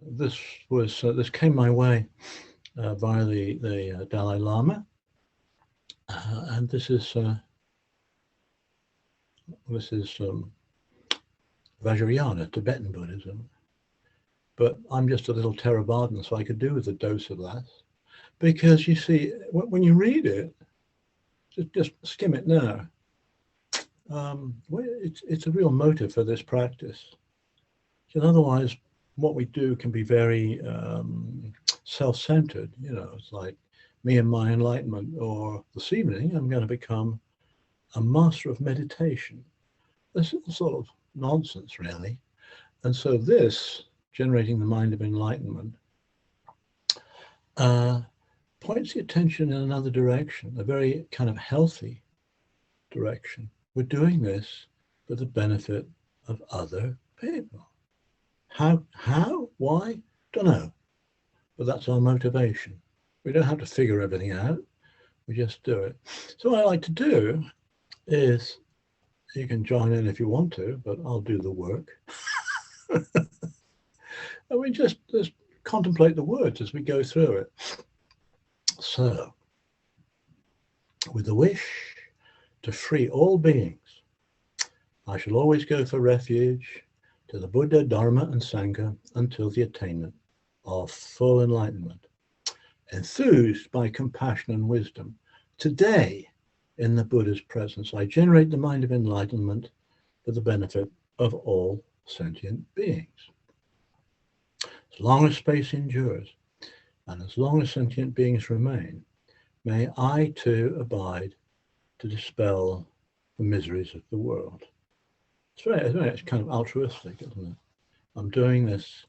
this came my way via the Dalai Lama, and this is Vajrayana, Tibetan Buddhism. But I'm just a little Theravadan, so I could do with a dose of that. Because you see, when you read it, just skim it now. It's a real motive for this practice. And otherwise, what we do can be very self-centered. You know, it's like me and my enlightenment, or this evening I'm going to become a master of meditation. This is sort of nonsense, really. And so this, generating the mind of enlightenment, points the attention in another direction, a very kind of healthy direction. We're doing this for the benefit of other people. How, why? Don't know. But that's our motivation. We don't have to figure everything out. We just do it. So what I like to do is, you can join in if you want to, but I'll do the work. And we just contemplate the words as we go through it. So, with the wish to free all beings, I shall always go for refuge to the Buddha, Dharma, and Sangha until the attainment of full enlightenment. Enthused by compassion and wisdom, today, in the Buddha's presence, I generate the mind of enlightenment for the benefit of all sentient beings. As long as space endures, and as long as sentient beings remain, may I too abide to dispel the miseries of the world. It's kind of altruistic, isn't it? I'm doing this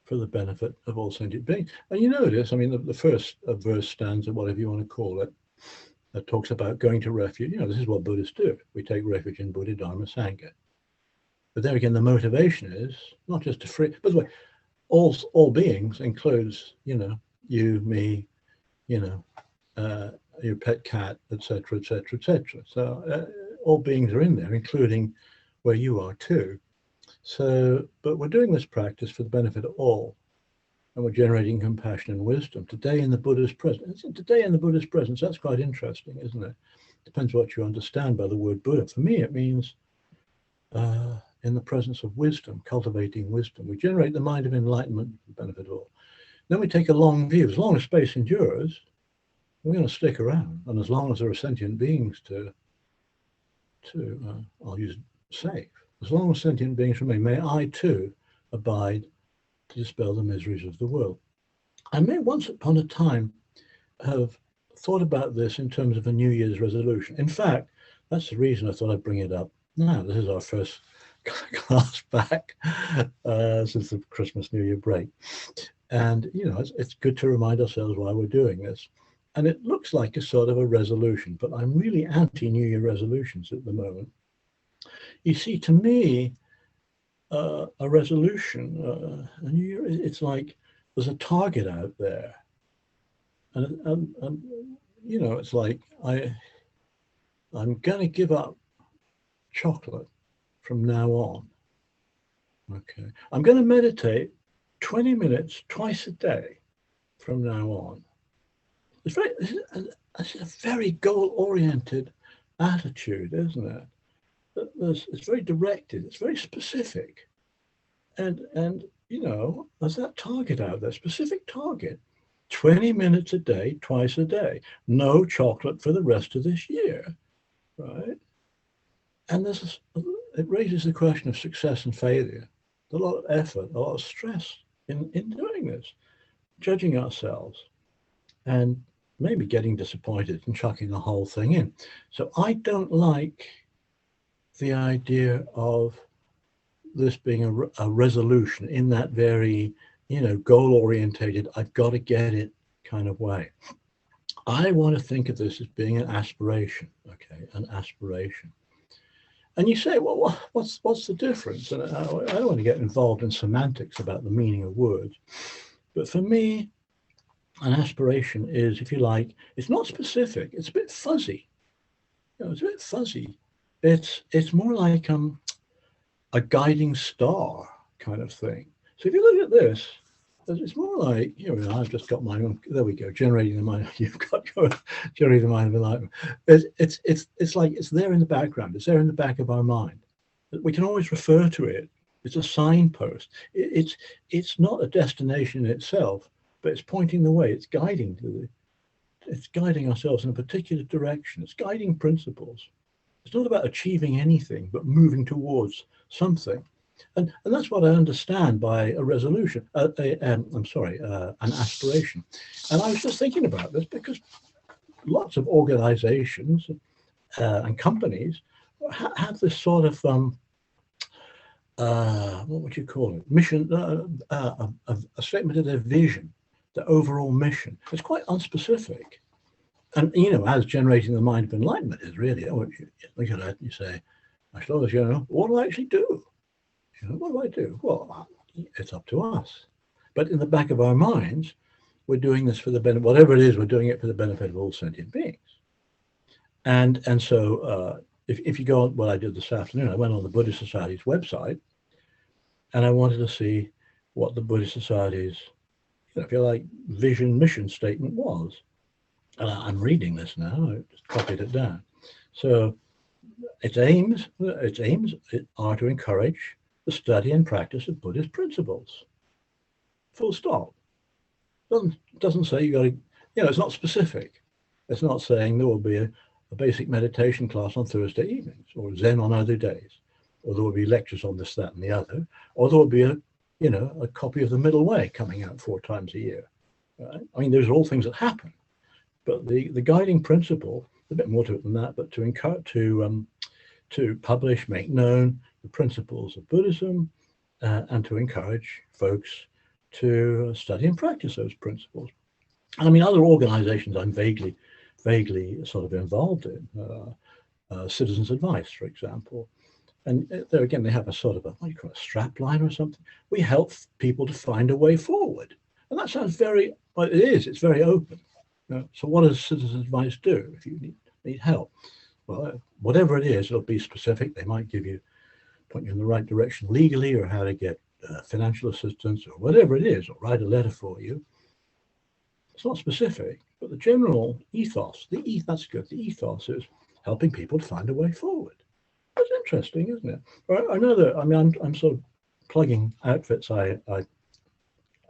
for the benefit of all sentient beings. And you notice, I mean, the first verse, stanza, whatever you want to call it, that talks about going to refuge. You know, this is what Buddhists do. We take refuge in Buddha, Dharma, Sangha. But there again, the motivation is not just to free. By the way, all beings includes, you know, you, me, you know, your pet cat, etc., etc., etc. So all beings are in there, including where you are too. So, but we're doing this practice for the benefit of all, and we're generating compassion and wisdom. Today in the Buddha's presence. Today in the Buddha's presence, that's quite interesting, isn't it? Depends what you understand by the word Buddha. For me, it means in the presence of wisdom, cultivating wisdom. We generate the mind of enlightenment for the benefit of all. Then we take a long view. As long as space endures, we're going to stick around. And as long as there are sentient beings I'll use safe. As long as sentient beings remain, may I too abide to dispel the miseries of the world. I may once upon a time have thought about this in terms of a New Year's resolution. In fact, that's the reason I thought I'd bring it up now. This is our first class back since the Christmas New Year break. And, you know, it's good to remind ourselves why we're doing this. And it looks like a sort of a resolution, but I'm really anti-New Year resolutions at the moment. You see, to me, a resolution, a New Year, it's like there's a target out there. And you know, it's like I'm going to give up chocolate from now on. Okay. I'm going to meditate 20 minutes twice a day from now on. It's a very goal-oriented attitude, isn't it? It's very directed. It's very specific, and you know, there's that target out there, specific target, 20 minutes a day, twice a day, no chocolate for the rest of this year, right? And it raises the question of success and failure. There's a lot of effort, a lot of stress in doing this, judging ourselves, and maybe getting disappointed and chucking the whole thing in. So I don't like the idea of this being a resolution in that very, you know, goal-orientated, I've got to get it kind of way. I want to think of this as being an aspiration, okay, an aspiration. And you say, well, what's the difference? And I don't want to get involved in semantics about the meaning of words, but for me, an aspiration is, if you like, it's not specific, it's a bit fuzzy. You know, it's a bit fuzzy. It's more like a guiding star kind of thing. So if you look at this, It's more like, I've just got my own, there we go, generating the mind. You've got your generating the mind of enlightenment. It's like it's there in the background. It's there in the back of our mind. We can always refer to it. It's a signpost. It's not a destination in itself, but it's pointing the way. It's guiding ourselves in a particular direction. It's guiding principles. It's not about achieving anything, but moving towards something. And that's what I understand by a resolution, an aspiration. And I was just thinking about this because lots of organizations and companies have this sort of, what would you call it, mission, a statement of their vision, the overall mission. It's quite unspecific. And, as generating the mind of enlightenment is really, you look at it and you say, as long as what do I actually do? What do I do? Well, it's up to us. But in the back of our minds, we're doing this for the benefit, whatever it is, we're doing it for the benefit of all sentient beings. And so if you go on, what I did this afternoon, I went on the Buddhist Society's website and I wanted to see what the Buddhist Society's, if you like, vision mission statement was. And I'm reading this now, I just copied it down. So its aims are to encourage the study and practice of Buddhist principles. Full stop. Doesn't say you got to, it's not specific. It's not saying there will be a basic meditation class on Thursday evenings, or Zen on other days, or there will be lectures on this, that, and the other, or there will be a copy of the Middle Way coming out 4 times a year. Right? I mean, those are all things that happen, but the guiding principle, a bit more to it than that, but to encourage, to publish, make known the principles of Buddhism, and to encourage folks to study and practice those principles. I mean, other organizations I'm vaguely sort of involved in, Citizens Advice, for example. And there again, they have a sort of a strap line or something. We help people to find a way forward. And that sounds it's very open. So what does Citizens Advice do if you need help? Well, whatever it is, it'll be specific. They might point you in the right direction legally, or how to get financial assistance, or whatever it is, or write a letter for you. It's not specific, but the general ethos, that's good. The ethos is helping people to find a way forward. That's interesting, isn't it? I'm sort of plugging outfits I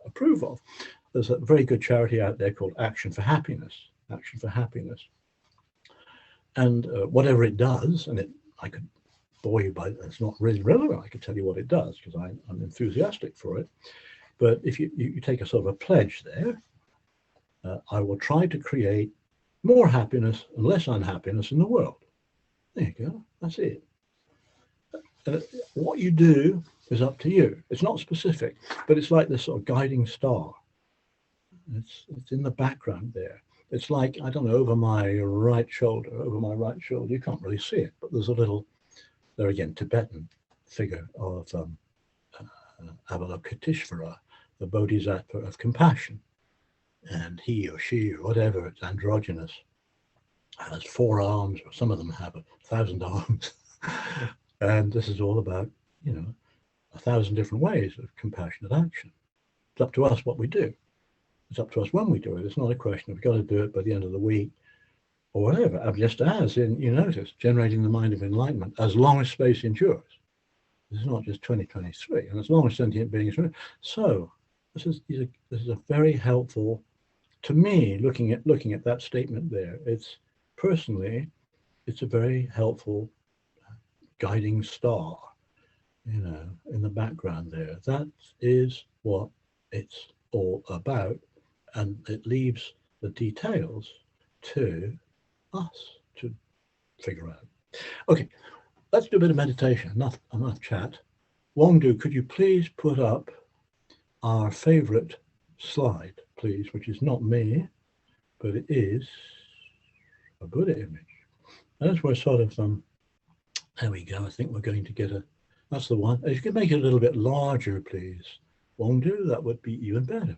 approve of. There's a very good charity out there called Action for Happiness. And whatever it does, and I could bore you by, it's not really relevant. I could tell you what it does because I'm enthusiastic for it. But if you take a sort of a pledge there, I will try to create more happiness and less unhappiness in the world. There you go. That's it. What you do is up to you. It's not specific, but it's like this sort of guiding star. It's in the background there. It's like, I don't know, over my right shoulder. You can't really see it, but there's a little, there again, Tibetan figure of Avalokiteshvara, the Bodhisattva of compassion. And he or she or whatever, it's androgynous, has 4 arms, or some of them have 1,000 arms. And this is all about, 1,000 different ways of compassionate action. It's up to us what we do. It's up to us when we do it. It's not a question of we've got to do it by the end of the week or whatever. Just as in, notice, generating the mind of enlightenment, as long as space endures. This is not just 2023, and as long as sentient beings. So this is a very helpful, to me, looking at that statement there. It's a very helpful guiding star, in the background there. That is what it's all about, and it leaves the details to us to figure out. Okay, let's do a bit of meditation. Enough chat. Wongdu, could you please put up our favorite slide, please, which is not me, but it is a Buddha image. And as we're sort of, there we go. I think we're going to get that's the one. If you could make it a little bit larger, please. Wongdu, that would be even better.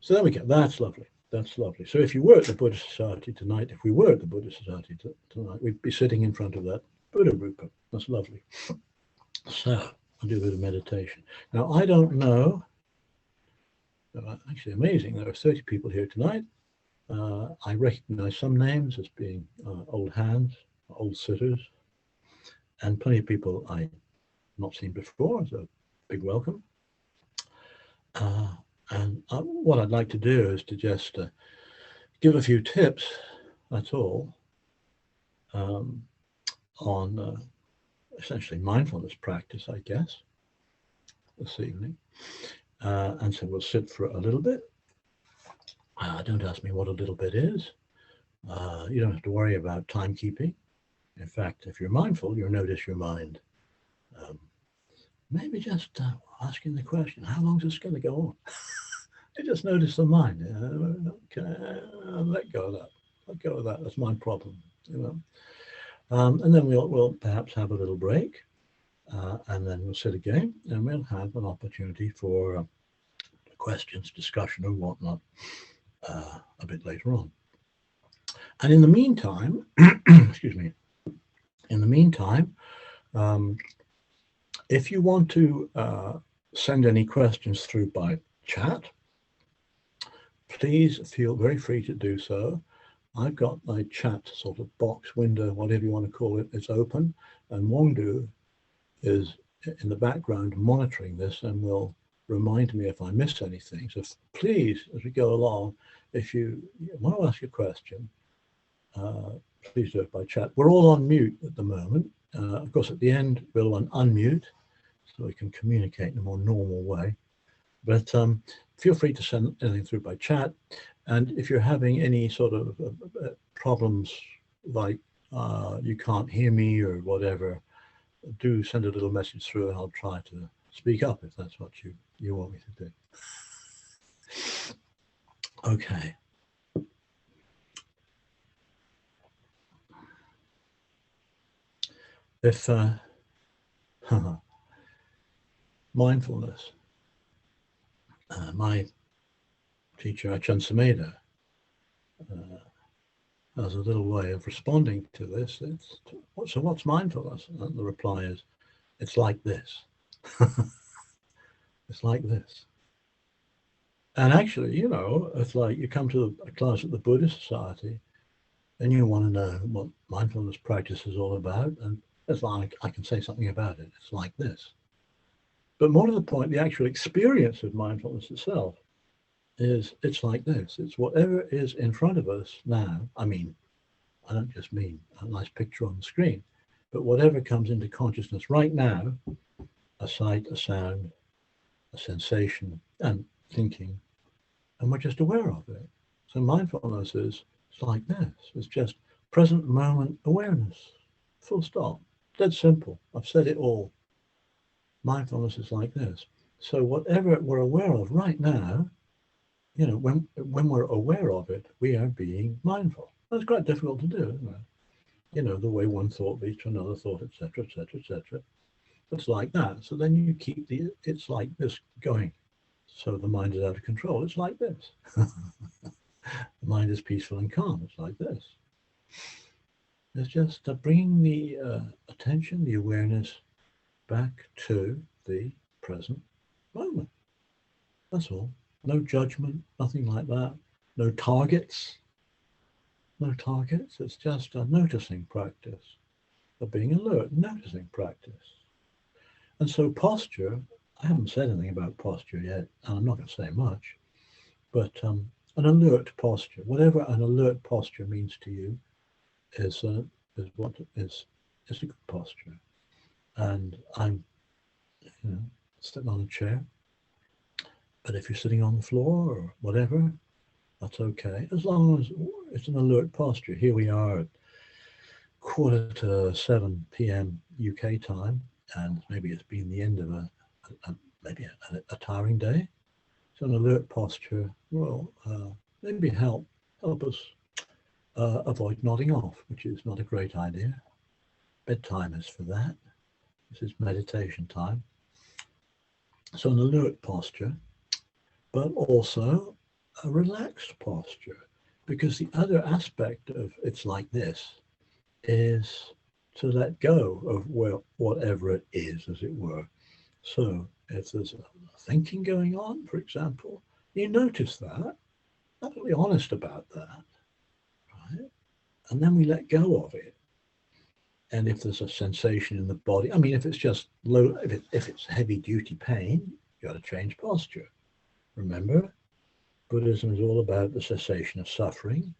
So there we go. That's lovely. So if you were at the Buddhist Society tonight, we'd be sitting in front of that Buddha Rupa. That's lovely. So I'll do a bit of meditation. Now, I don't know Actually amazing. There are 30 people here tonight. I recognize some names as being old hands, old sitters, and plenty of people I've not seen before. So big welcome. And what I'd like to do is to just give a few tips, that's all, on essentially mindfulness practice, I guess, this evening. And so we'll sit for a little bit. Don't ask me what a little bit is. You don't have to worry about timekeeping. In fact, if you're mindful, you'll notice your mind. Maybe just asking the question, how long is this going to go on? You just notice the mind. Let go of that. Let go of that. That's my problem. And then we'll perhaps have a little break, and then we'll sit again, and we'll have an opportunity for questions, discussion, or whatnot a bit later on. And in the meantime, excuse me. In the meantime, if you want to send any questions through by chat, please feel very free to do so. I've got my chat sort of box, window, whatever you want to call it, it's open, and Wongdu is in the background monitoring this and will remind me if I miss anything. So please, as we go along, if you want to ask a question, please do it by chat. We're all on mute at the moment. Of course, at the end, we'll unmute so we can communicate in a more normal way. But feel free to send anything through by chat. And if you're having any sort of problems like you can't hear me or whatever, do send a little message through and I'll try to speak up if that's what you want me to do. Okay. If mindfulness, my teacher Ajahn Subhaddo has a little way of responding to this. So what's mindfulness? And the reply is, it's like this. It's like this. And actually, it's like you come to a class at the Buddhist Society and you want to know what mindfulness practice is all about. And it's like, I can say something about it. It's like this. But more to the point, the actual experience of mindfulness itself is it's like this. It's whatever is in front of us now. I mean, I don't just mean a nice picture on the screen, but whatever comes into consciousness right now, a sight, a sound, a sensation, and thinking, and we're just aware of it. So mindfulness is like this. It's just present moment awareness, full stop, dead simple. I've said it all. Mindfulness is like this. So whatever we're aware of right now, when we're aware of it, we are being mindful. That's quite difficult to do, isn't it? The way one thought leads to another thought, etc., etc., etc. It's like that. So then you keep it's like this going. So the mind is out of control. It's like this. The mind is peaceful and calm. It's like this. It's just bringing the attention, the awareness back to the present moment. That's all. No judgment, nothing like that. No targets. No targets. It's just a noticing practice, of being alert, noticing practice. And so posture, I haven't said anything about posture yet, and I'm not going to say much, but an alert posture, whatever an alert posture means to you, is what is a good posture. And I'm, sitting on a chair, but if you're sitting on the floor or whatever, that's okay, as long as it's an alert posture. Here we are at 7:15 p.m. UK time, and maybe it's been the end of a tiring day. So an alert posture will maybe help us avoid nodding off, which is not a great idea. Bedtime is for that. This is meditation time. So an alert posture, but also a relaxed posture, because the other aspect of it's like this is to let go of whatever it is, as it were. So if there's a thinking going on, for example, You notice that, absolutely honest about that, right? And then we let go of it. And if there's a sensation in the body, I mean, if it's just low, if it's heavy duty pain, you got to change posture. Remember, Buddhism is all about the cessation of suffering.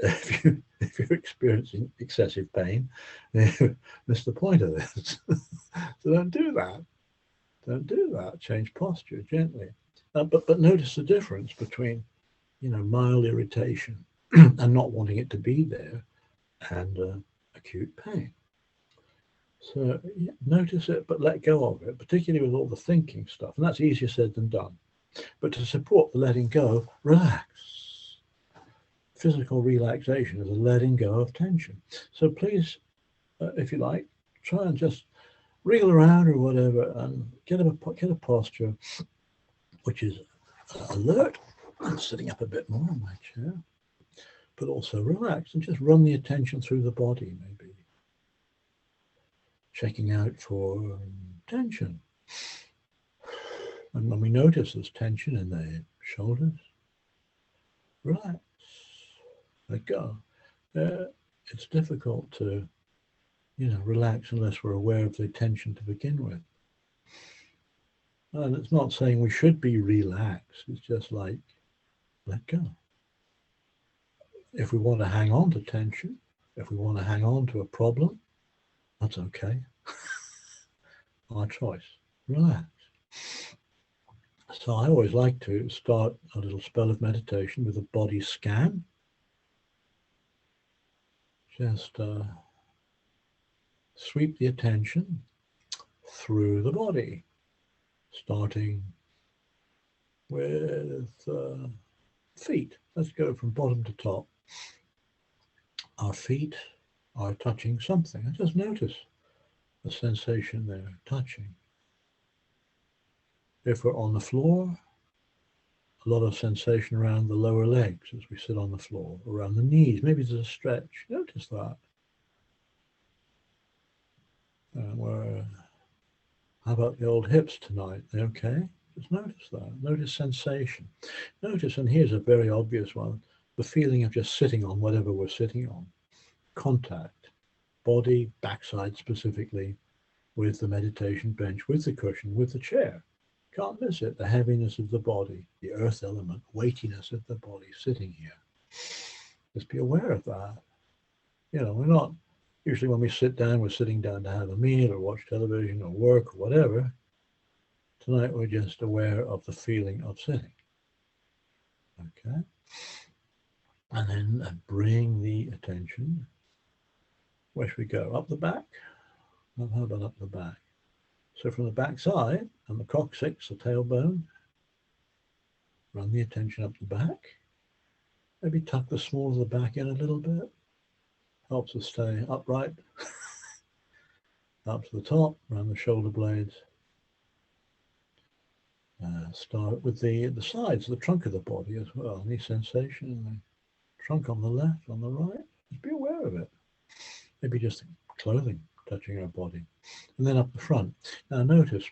If you're experiencing excessive pain, you miss the point of this. So don't do that. Don't do that. Change posture gently. But notice the difference between, mild irritation and not wanting it to be there, and acute pain. So notice it, but let go of it, particularly with all the thinking stuff. And that's easier said than done. But to support the letting go, relax. Physical relaxation is a letting go of tension. So please, if you like, try and just wriggle around or whatever and get a posture which is alert. I'm sitting up a bit more in my chair, but also relaxed, and just run the attention through the body, maybe checking out for tension. And when we notice there's tension in the shoulders, relax, let go. It's difficult to, relax unless we're aware of the tension to begin with. And it's not saying we should be relaxed. It's just like, let go. If we want to hang on to tension, if we want to hang on to a problem, that's okay. Our choice. Relax. So I always like to start a little spell of meditation with a body scan. Just sweep the attention through the body, starting with feet. Let's go from bottom to top. Our feet are touching something. And just notice the sensation there, touching. If we're on the floor, a lot of sensation around the lower legs as we sit on the floor, around the knees. Maybe there's a stretch. Notice that. How about the old hips tonight? They okay? Just notice that. Notice sensation. Notice, and here's a very obvious one, the feeling of just sitting on whatever we're sitting on. Contact, body, backside specifically, with the meditation bench, with the cushion, with the chair. Can't miss it. The heaviness of the body, the earth element, weightiness of the body sitting here. Just be aware of that. We're not, usually when we sit down, we're sitting down to have a meal or watch television or work or whatever. Tonight we're just aware of the feeling of sitting. Okay? And then bring the attention. Where should we go? Up the back? How about up the back? So from the back side and the coccyx, the tailbone, run the attention up the back. Maybe tuck the small of the back in a little bit. Helps us stay upright. Up to the top, around the shoulder blades. Start with the sides, the trunk of the body as well. Any sensation in the trunk on the left, on the right? Just be aware of it. Maybe just the clothing touching our body. And then up the front. Now notice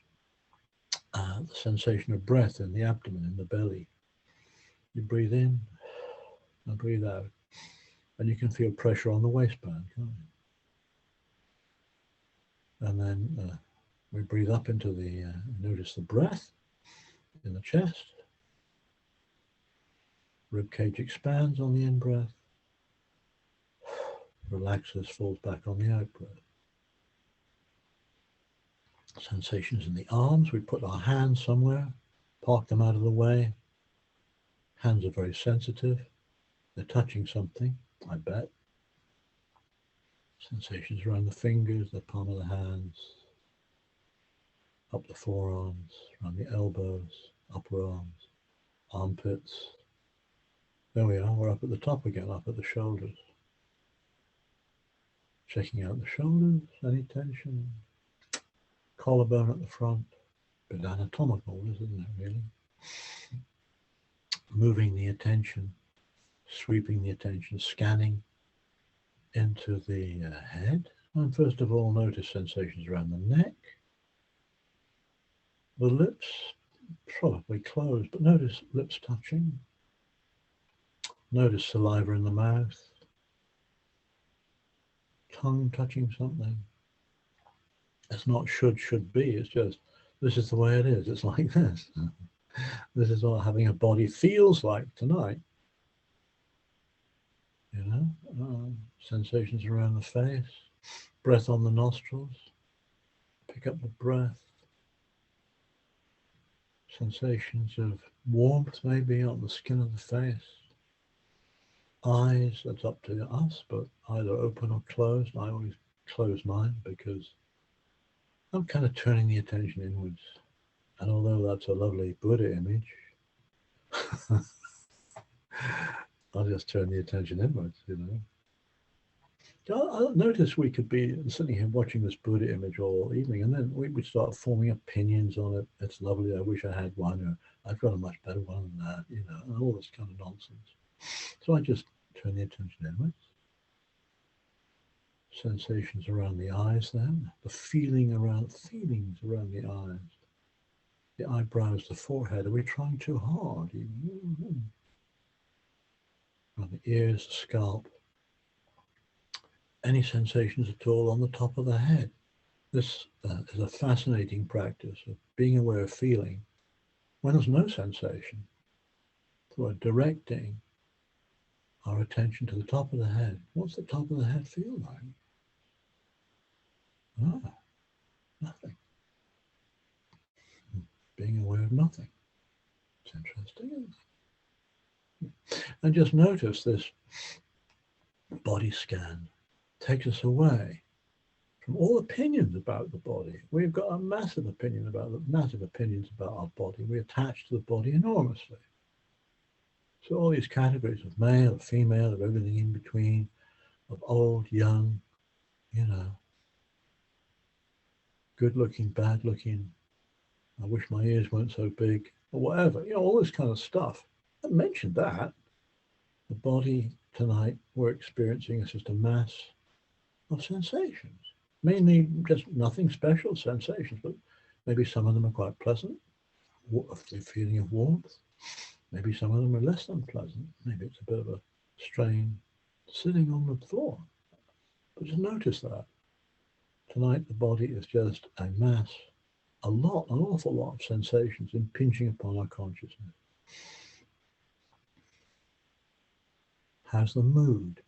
the sensation of breath in the abdomen, in the belly. You breathe in and breathe out. And you can feel pressure on the waistband, can't you? And then we breathe up into notice the breath in the chest. Rib cage expands on the in-breath. Relaxes, falls back on the out-breath. Sensations in the arms. We put our hands somewhere, park them out of the way. Hands are very sensitive. They're touching something, I bet. Sensations around the fingers, the palm of the hands, up the forearms, around the elbows, upper arms, armpits. There we are, we're up at the top again, up at the shoulders. Checking out the shoulders, any tension. Collarbone at the front, a bit anatomical, isn't it really? Moving the attention, sweeping the attention, scanning into the head. And first of all, notice sensations around the neck, the lips, probably closed, but notice lips touching. Notice saliva in the mouth, tongue touching something. It's not should be, it's just, this is the way it is. It's like this. This is what having a body feels like tonight. You know, sensations around the face, breath on the nostrils, pick up the breath, sensations of warmth maybe on the skin of the face, eyes, that's up to us, but either open or closed. I always close mine because I'm kind of turning the attention inwards. And although that's a lovely Buddha image, I'll just turn the attention inwards, you know. I noticed we could be sitting here watching this Buddha image all evening, and then we would start forming opinions on it. It's lovely. I wish I had one, or I've got a much better one than that, you know, and all this kind of nonsense. So I just turn the attention inwards. Sensations around the eyes, then the feelings around the eyes, the eyebrows, the forehead. Are we trying too hard? Around the ears, the scalp. Any sensations at all on the top of the head? This is a fascinating practice of being aware of feeling when there's no sensation. So we're directing our attention to the top of the head. What's the top of the head feel like? Ah, nothing. Being aware of nothing. It's interesting, isn't it? And just notice this body scan takes us away from all opinions about the body. We've got a massive opinions about our body. We attach to the body enormously. So all these categories of male, of female, of everything in between, of old, young, you know, good looking, bad looking, I wish my ears weren't so big, or whatever, you know, all this kind of stuff. I mentioned that. The body tonight we're experiencing is just a mass of sensations. Mainly just nothing special sensations, but maybe some of them are quite pleasant, the feeling of warmth. Maybe some of them are less than pleasant. Maybe it's a bit of a strain sitting on the floor. But just notice that. Tonight the body is just a mass, an awful lot of sensations impinging upon our consciousness. How's the mood?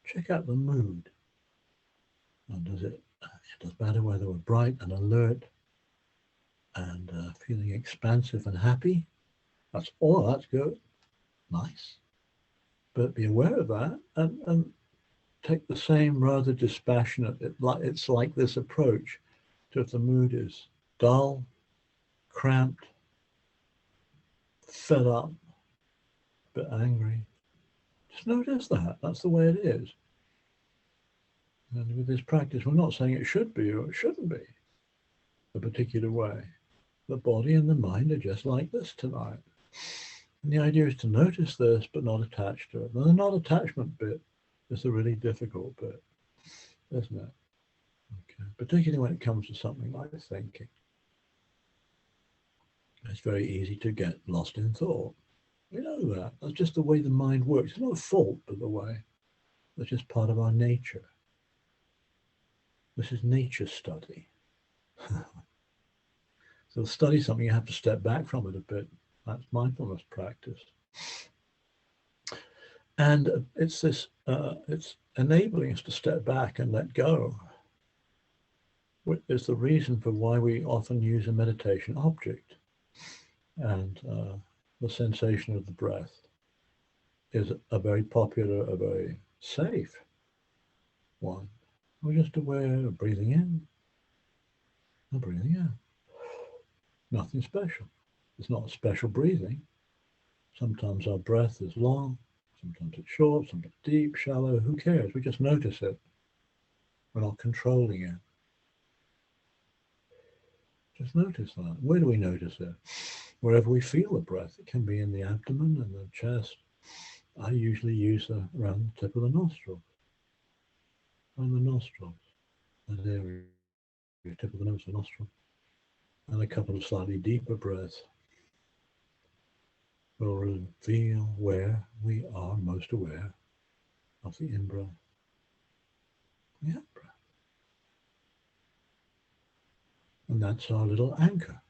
Check out the mood. And it doesn't matter whether we're bright and alert and feeling expansive and happy. That's good. Nice. But be aware of that and take the same rather dispassionate, it's like this approach to if the mood is dull, cramped, fed up, a bit angry. Just notice that. That's the way it is. And with this practice, we're not saying it should be or it shouldn't be a particular way. The body and the mind are just like this tonight. And the idea is to notice this, but not attach to it. And the non-attachment bit is the really difficult bit, isn't it? Okay. Particularly when it comes to something like thinking. It's very easy to get lost in thought. We know that. That's just the way the mind works. It's not a fault, but the way. That's just part of our nature. This is nature study. So to study something, you have to step back from it a bit. That's mindfulness practice. And it's enabling us to step back and let go. It's the reason for why we often use a meditation object. And the sensation of the breath is a very popular, a very safe one. We're just aware of breathing in and breathing out. Nothing special. It's not special breathing. Sometimes our breath is long, sometimes it's short, sometimes deep, shallow. Who cares? We just notice it. We're not controlling it. Just notice that. Where do we notice it? Wherever we feel the breath. It can be in the abdomen and the chest. I usually use around the tip of the nostril. Around the nostrils. That area, tip of the nose, the nostril. And a couple of slightly deeper breaths will reveal where we are most aware of the in-breath, the out-breath. And that's our little anchor.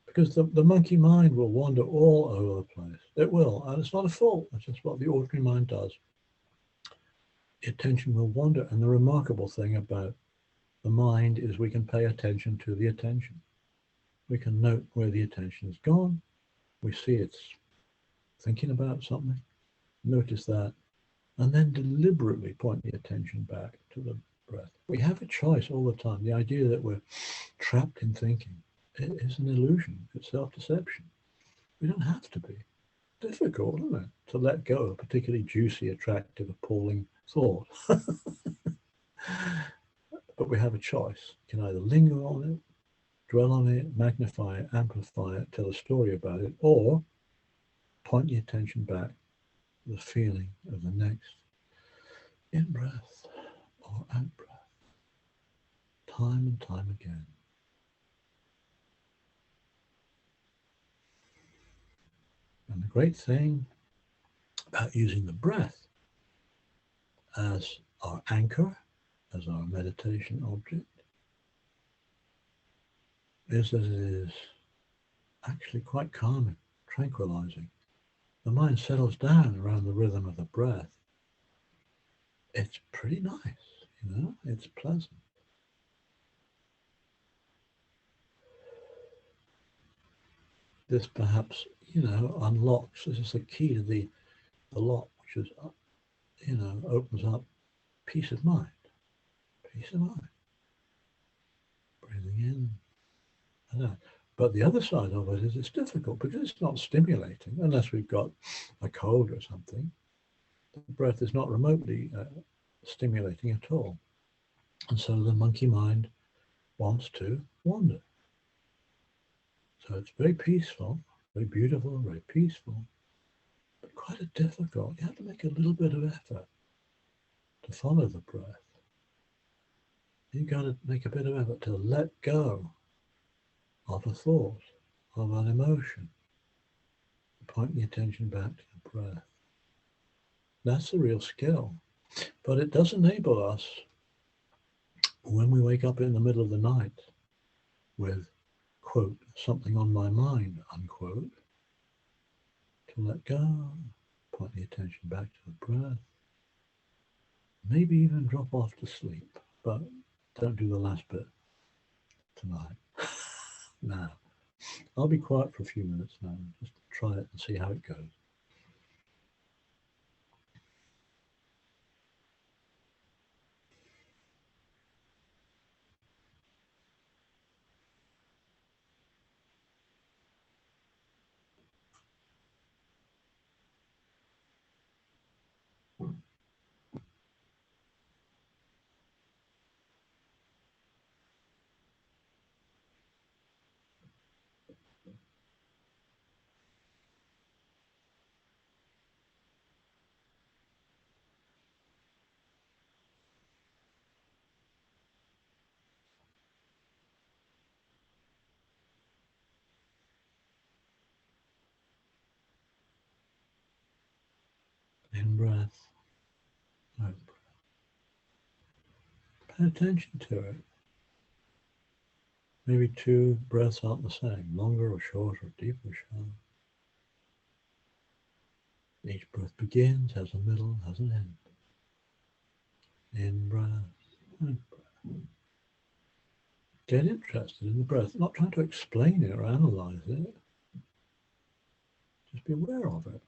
Because the monkey mind will wander all over the place. It will, and it's not a fault. It's just what the ordinary mind does. The attention will wander, and the remarkable thing about the mind is we can pay attention to the attention. We can note where the attention has gone. We see it's thinking about something. Notice that, and then deliberately point the attention back to the breath. We have a choice all the time. The idea that we're trapped in thinking is an illusion. It's self-deception. We don't have to be. Difficult, isn't it, to let go of a particularly juicy, attractive, appalling thought. But we have a choice. We can either linger on it, dwell on it, magnify it, amplify it, tell a story about it, or point the attention back to the feeling of the next in-breath or out-breath, time and time again. And the great thing about using the breath as our anchor, as our meditation object, is that it is actually quite calming, tranquilizing. The mind settles down around the rhythm of the breath. It's pretty nice, it's pleasant. This perhaps, unlocks, this is the key to the lock, which is, opens up peace of mind. Peace of mind. Breathing in and out. But the other side of it is it's difficult because it's not stimulating unless we've got a cold or something. The breath is not remotely stimulating at all. And so the monkey mind wants to wander. So it's very peaceful, very beautiful, very peaceful, but quite a difficult. You have to make a little bit of effort to follow the breath. You've got to make a bit of effort to let go of a thought, of an emotion, point the attention back to the breath. That's the real skill. But it does enable us, when we wake up in the middle of the night with, quote, something on my mind, unquote, to let go, point the attention back to the breath, maybe even drop off to sleep, but don't do the last bit tonight. Now, I'll be quiet for a few minutes now, just try it and see how it goes. In breath, out breath. Pay attention to it. Maybe two breaths aren't the same, longer or shorter, deeper or shallow. Each breath begins, has a middle, has an end. In breath, out breath. Get interested in the breath, not trying to explain it or analyze it. Just be aware of it.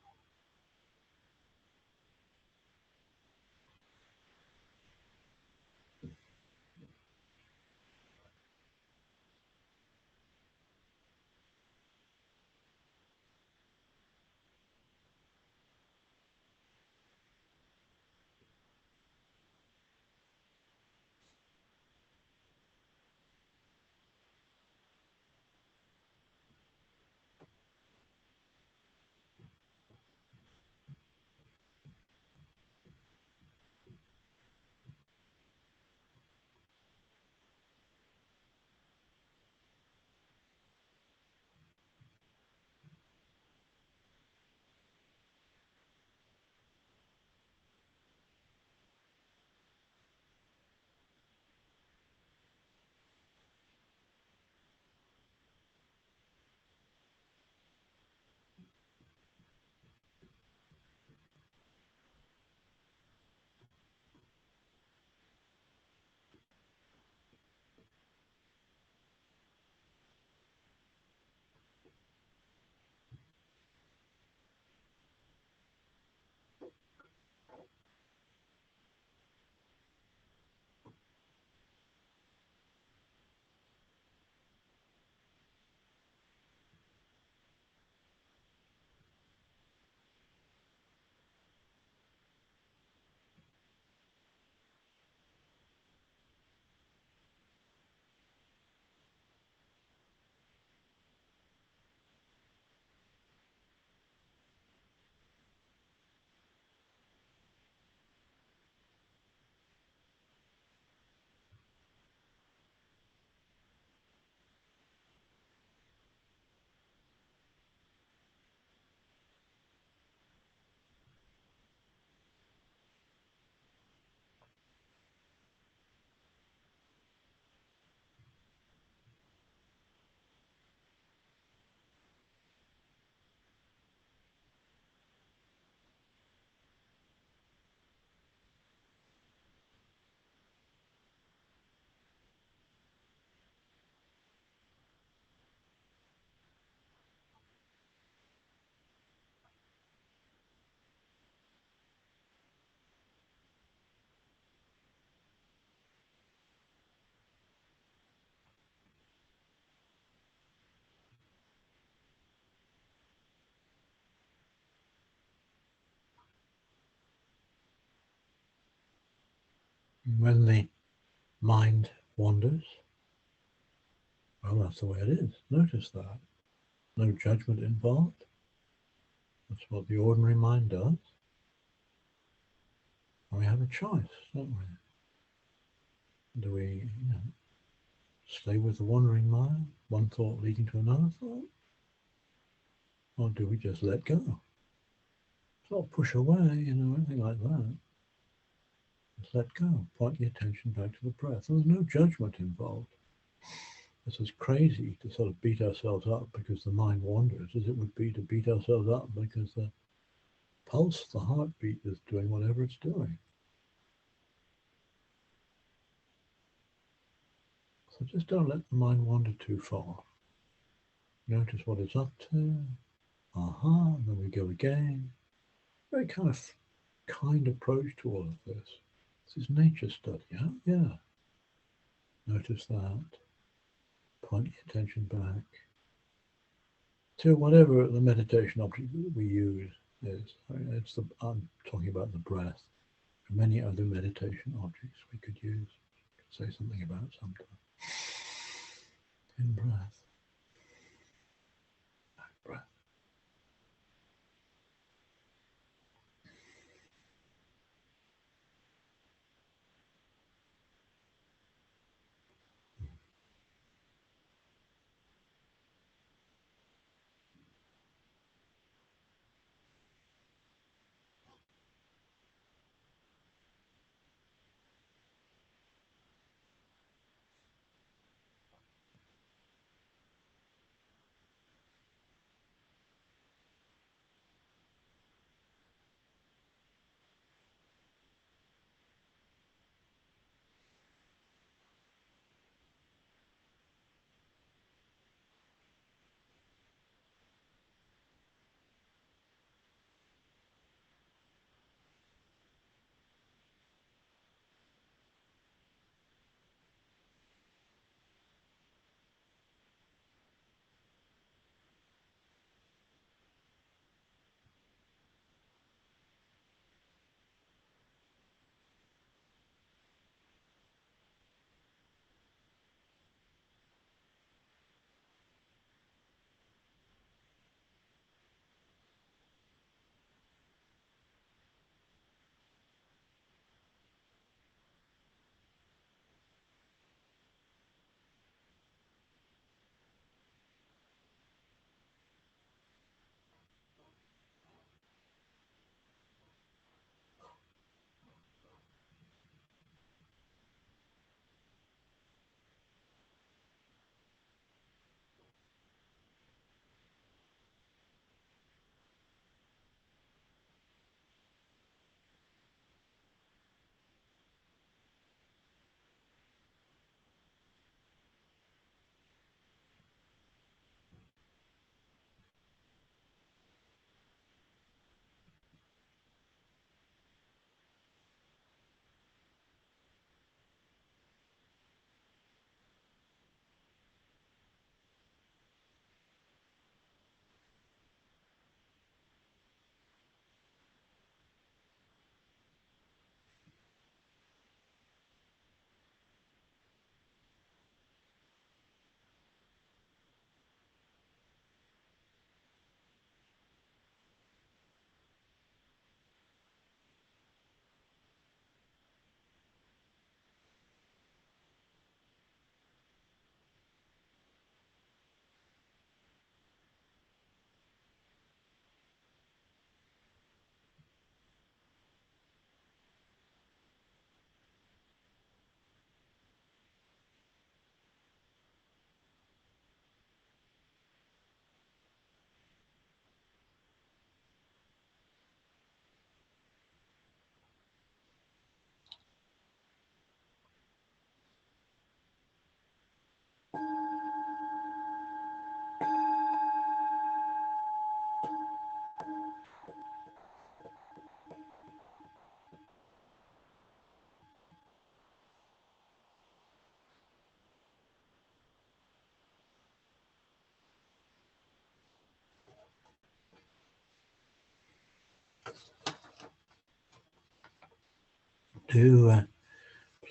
When the mind wanders, well, that's the way it is. Notice that. No judgment involved. That's what the ordinary mind does. And we have a choice, don't we? Do we, stay with the wandering mind, one thought leading to another thought? Or do we just let go? Not push away, anything like that. Just let go. Point the attention back to the breath. There's no judgment involved. It's as crazy to sort of beat ourselves up because the mind wanders as it would be to beat ourselves up because the pulse, the heartbeat, is doing whatever it's doing. So just don't let the mind wander too far. Notice what it's up to. Aha, and then we go again. Very kind approach to all of this. This is nature study, huh? Yeah. Notice that. Point your attention back to whatever the meditation object that we use is. I'm talking about the breath. There are many other meditation objects we could use. Could say something about sometime. In breath. Out breath.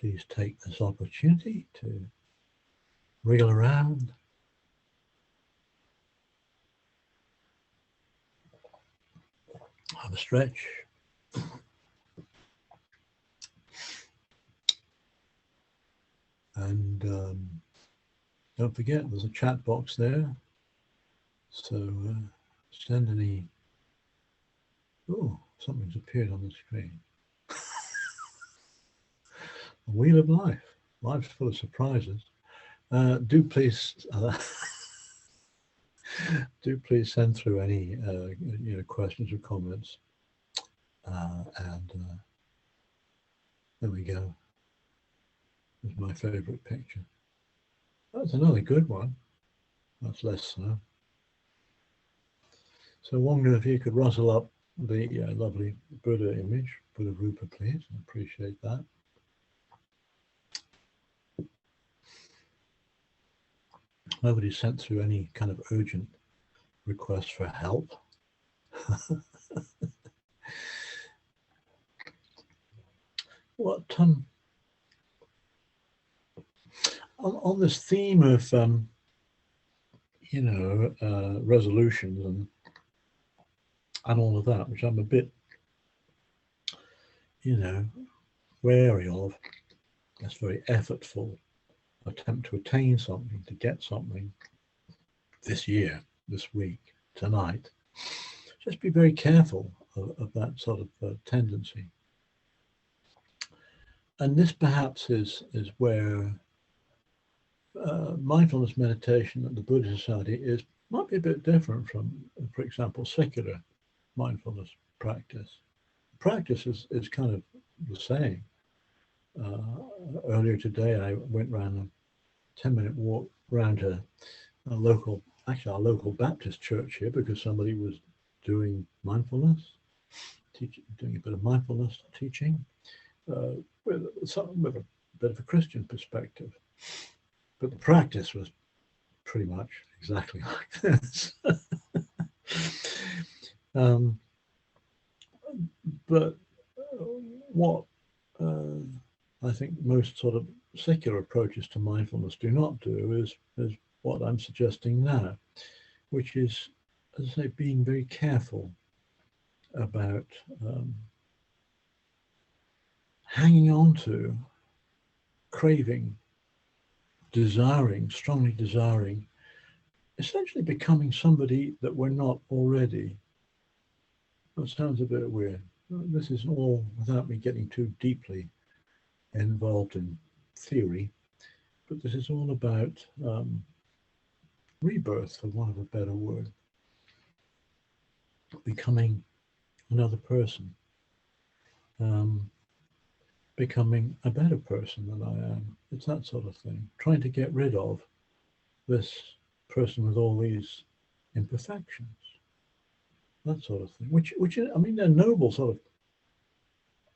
please take this opportunity to wriggle around, have a stretch, and don't forget there's a chat box there, so send any. Oh, something's appeared on the screen. The wheel of life. Life's full of surprises. Do please send through any questions or comments. And there we go. That's my favourite picture. That's another good one. That's less so. So wonder if you could rustle up the lovely Buddha image, Buddha Rupa, please. I appreciate that. Nobody sent through any kind of urgent request for help. What on this theme of resolutions and all of that, which I'm a bit wary of. That's very effortful attempt to attain something, to get something this year, this week, tonight. Just be very careful of that sort of tendency. And this perhaps is where mindfulness meditation at the Buddhist Society might be a bit different from, for example, secular mindfulness practice. Practice is kind of the same. Earlier today, I went around a 10-minute walk around our local Baptist church here, because somebody was doing mindfulness, doing a bit of mindfulness teaching with a bit of a Christian perspective. But the practice was pretty much exactly like this. But what I think most sort of secular approaches to mindfulness do not do is what I'm suggesting now, which is, as I say, being very careful about hanging on to, craving, strongly desiring, essentially becoming somebody that we're not already. That sounds a bit weird. This is all without me getting too deeply involved in theory, but this is all about rebirth, for want of a better word. Becoming another person. Becoming a better person than I am. It's that sort of thing. Trying to get rid of this person with all these imperfections. That sort of thing. Which I mean, they're noble sort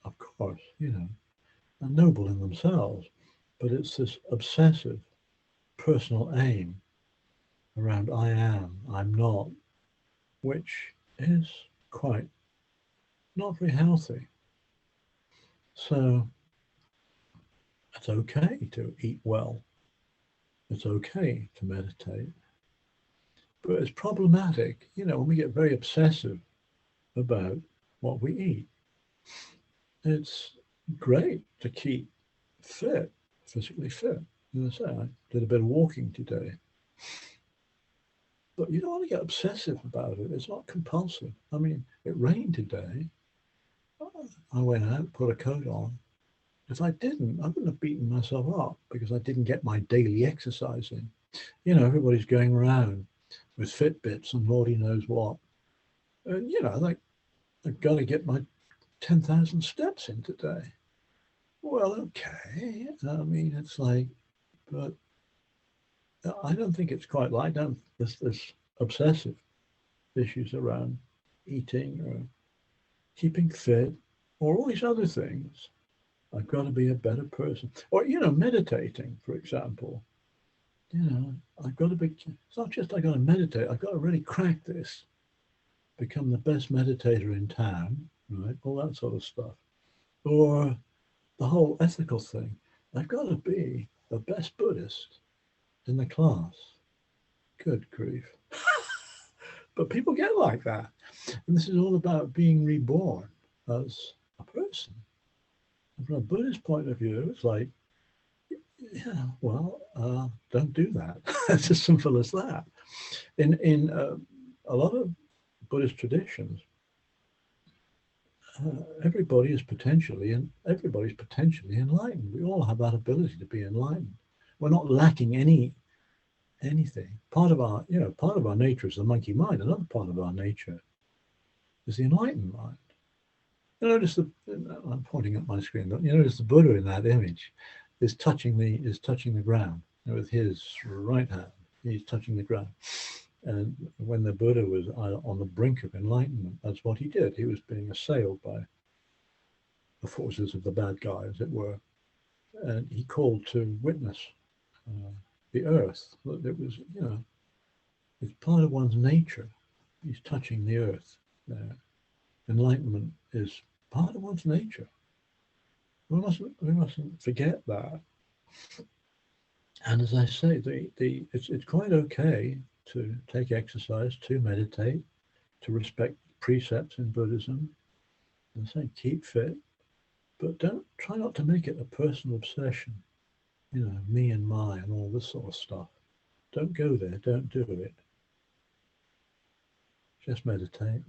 of course, they're noble in themselves, but it's this obsessive personal aim around I am, I'm not, which is quite not very healthy. So it's okay to eat well. It's okay to meditate. But it's problematic, when we get very obsessive about what we eat. It's great to keep fit, physically fit. As I say, I did a bit of walking today. But you don't want to get obsessive about it. It's not compulsive. I mean, it rained today. I went out, put a coat on. If I didn't, I wouldn't have beaten myself up because I didn't get my daily exercise in. Everybody's going around with Fitbits and Lordy knows what. And, like, I've got to get my 10,000 steps in today. Well, okay. I mean, it's like, but I don't think it's quite like that. This obsessive issues around eating or keeping fit or all these other things. I've got to be a better person. Or, meditating, for example. I've got to be, it's not just I got to meditate, I've got to really crack this, become the best meditator in town, right? All that sort of stuff. Or the whole ethical thing. I've got to be the best Buddhist in the class. Good grief. But people get like that. And this is all about being reborn as a person. And from a Buddhist point of view, it's like, yeah, well, don't do that. It's as simple as that. In a lot of Buddhist traditions, everybody's potentially enlightened. We all have that ability to be enlightened. We're not lacking anything. Part of our nature is the monkey mind. Another part of our nature is the enlightened mind. You notice I'm pointing at my screen, but you notice the Buddha in that image is touching the ground with his right hand. He's touching the ground. And when the Buddha was on the brink of enlightenment, that's what he did. He was being assailed by the forces of the bad guy, as it were. And he called to witness the earth. It was, it's part of one's nature. He's touching the earth there. Enlightenment is part of one's nature. We mustn't forget that. And as I say, it's quite okay to take exercise, to meditate, to respect precepts in Buddhism, and say keep fit, but try not to make it a personal obsession. Me and my and all this sort of stuff. Don't go there. Don't do it. Just meditate.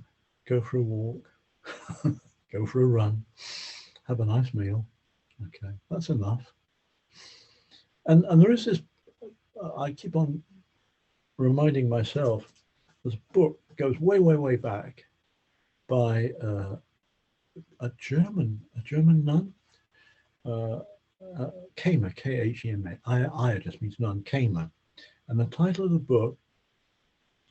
Go for a walk. Go for a run. Have a nice meal. Okay, that's enough. And there is this. I keep on reminding myself. This book goes way back by a German nun. Khema, Khema. Aya just means nun, Khema. And the title of the book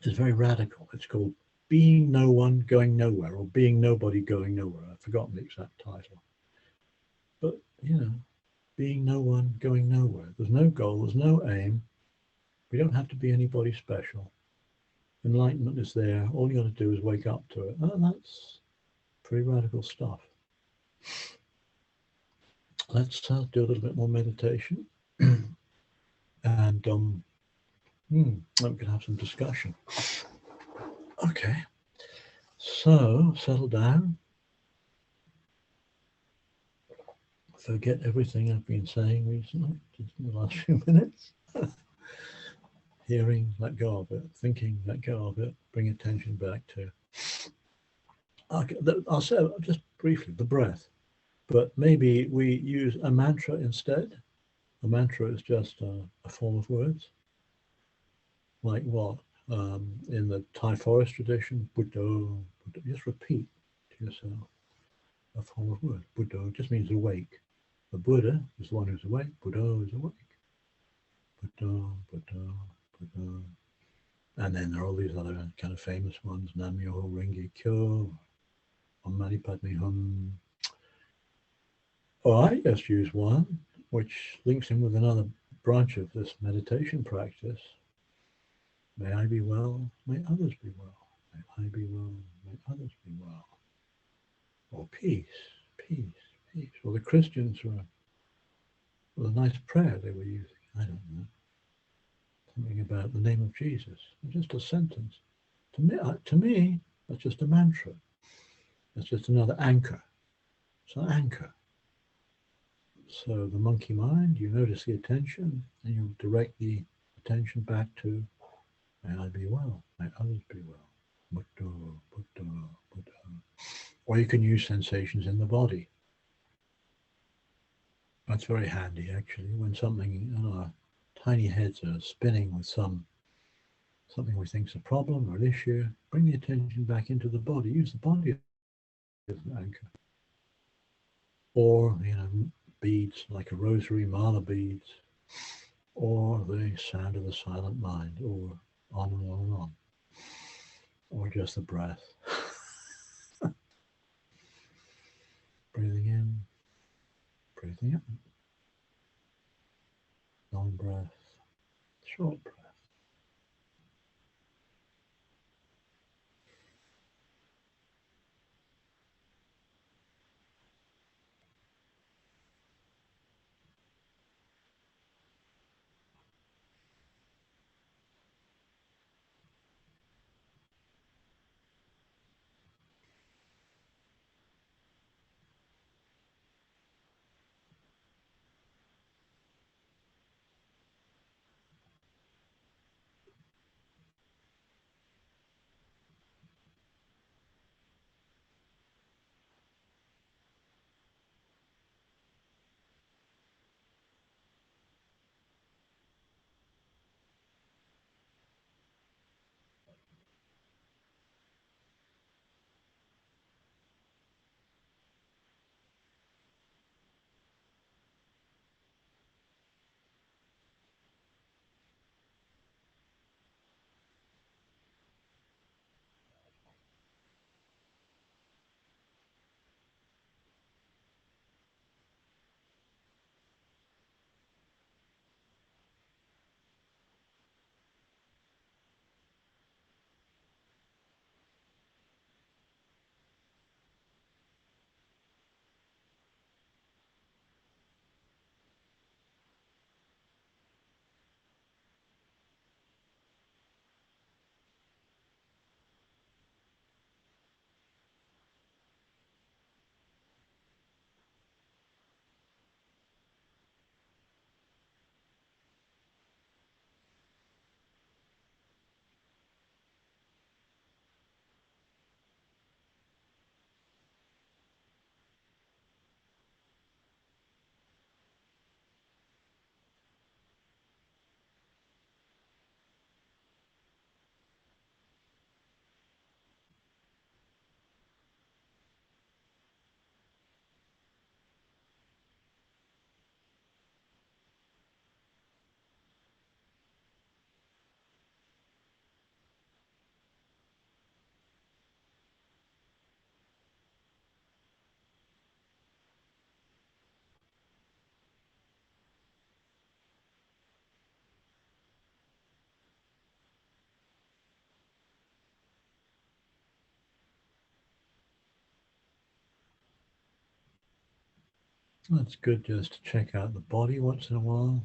is very radical. It's called Being No One, Going Nowhere, or Being Nobody, Going Nowhere. I've forgotten the exact title. But, being no one, going nowhere. There's no goal, there's no aim. We don't have to be anybody special. Enlightenment is there. All you got to do is wake up to it. And that's pretty radical stuff. Let's do a little bit more meditation. And we can have some discussion. Okay. So, settle down. Forget everything I've been saying recently, just in the last few minutes. Hearing, let go of it. Thinking, let go of it. Bring attention back to. Okay, I'll say just briefly the breath, but maybe we use a mantra instead. A mantra is just a form of words. Like what? In the Thai forest tradition, Buddho, just repeat to yourself a form of word. Buddho just means awake. The Buddha is the one who's awake. Buddho is awake. Buddho, Buddho, Buddho. And then there are all these other kind of famous ones. Nam Myoho Renge Kyo, Om Mani Padme Hum. Or I just use one, which links in with another branch of this meditation practice. May I be well, may others be well. May I be well, may others be well. Or peace, peace, peace. Well, the Christians were a nice prayer they were using. I don't know. Something about the name of Jesus. Just a sentence. To me, that's just a mantra. It's just another anchor. It's an anchor. So the monkey mind, you notice the attention, and you direct the attention back to, may I be well, may others be well. Buddha, Buddha, Buddha. Or you can use sensations in the body. That's very handy, actually, when something in our tiny heads are spinning with something we think is a problem or an issue. Bring the attention back into the body. Use the body as an anchor. Or, beads like a rosary, mala beads, or the sound of the silent mind, or on and on and on. Or just the breath. Breathing in, breathing out. Long breath, short breath. It's good just to check out the body once in a while.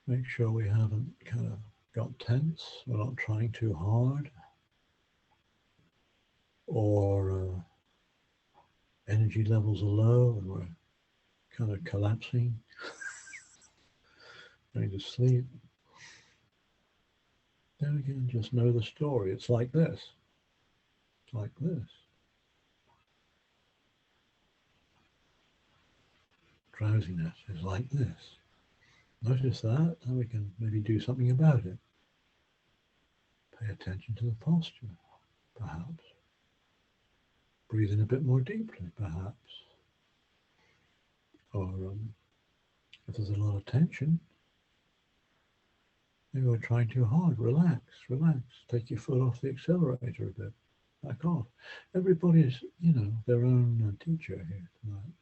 Make sure we haven't kind of got tense. We're not trying too hard. Or energy levels are low and we're kind of collapsing, going to sleep. Then again, just know the story. It's like this. It's like this. Drowsiness is like this. Notice that, and we can maybe do something about it. Pay attention to the posture, perhaps. Breathe in a bit more deeply, perhaps. Or if there's a lot of tension, maybe we're trying too hard. Relax, relax. Take your foot off the accelerator a bit. Back off. Everybody's, their own teacher here tonight.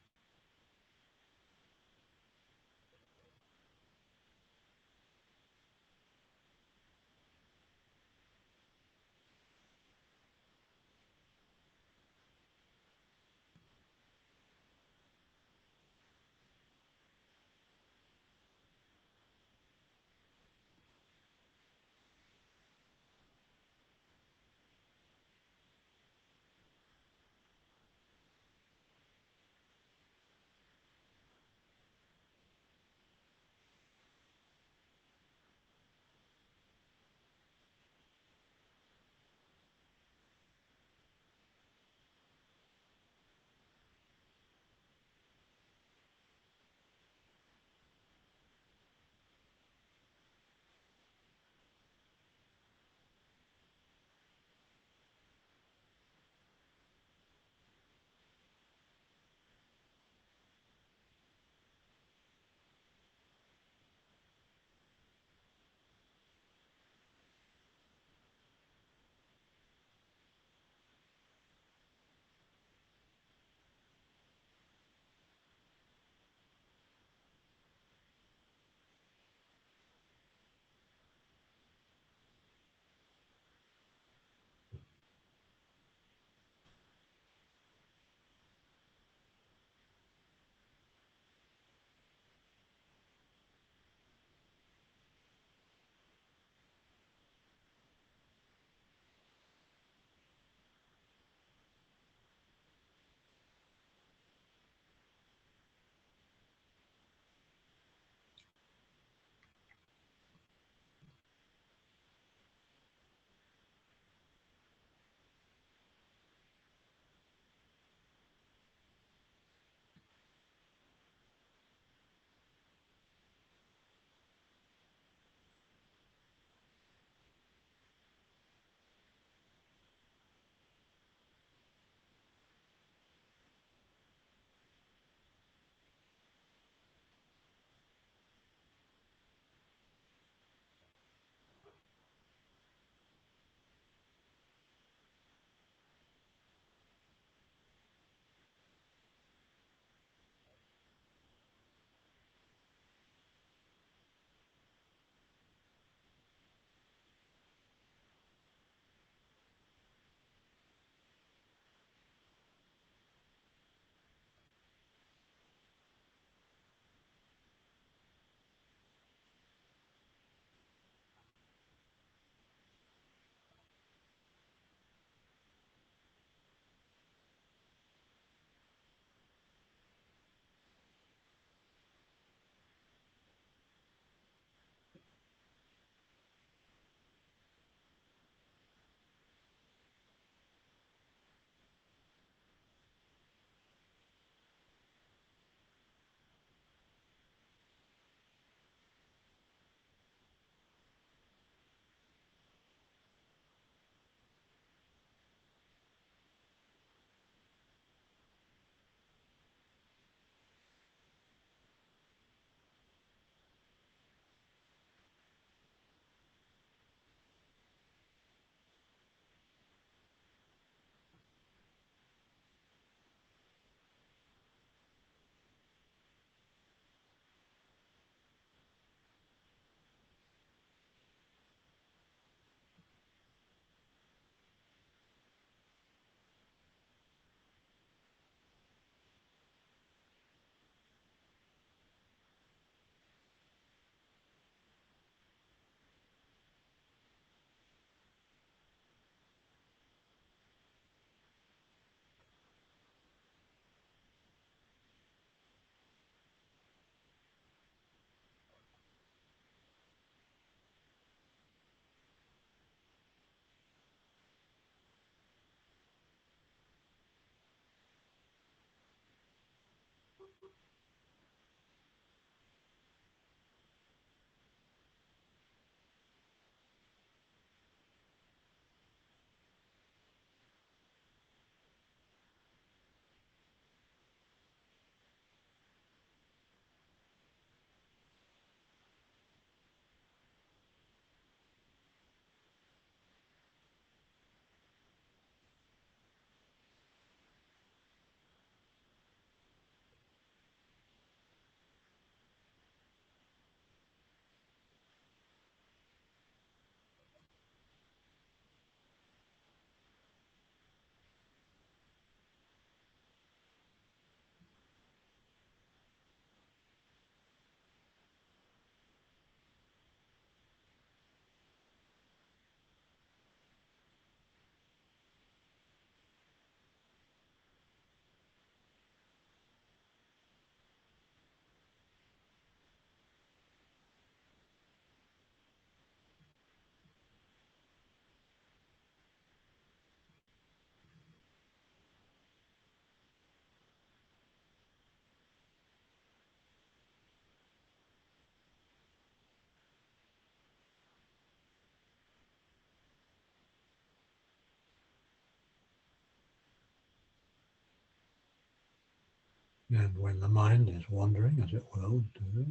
And when the mind is wandering, as it will do,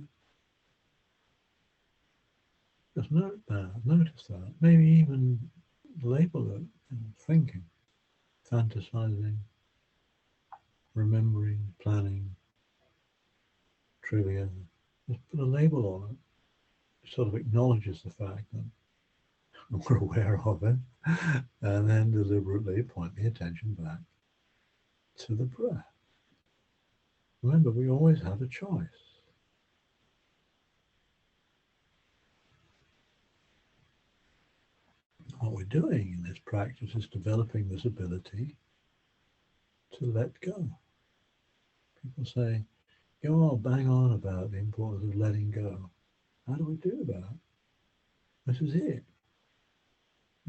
just note that, notice that. Maybe even label it, thinking, fantasizing, remembering, planning, trivia. Just put a label on it. It sort of acknowledges the fact that we're aware of it, and then deliberately point the attention back to the breath. Remember, we always have a choice. What we're doing in this practice is developing this ability to let go. People say, go on, bang on about the importance of letting go. How do we do that? This is it.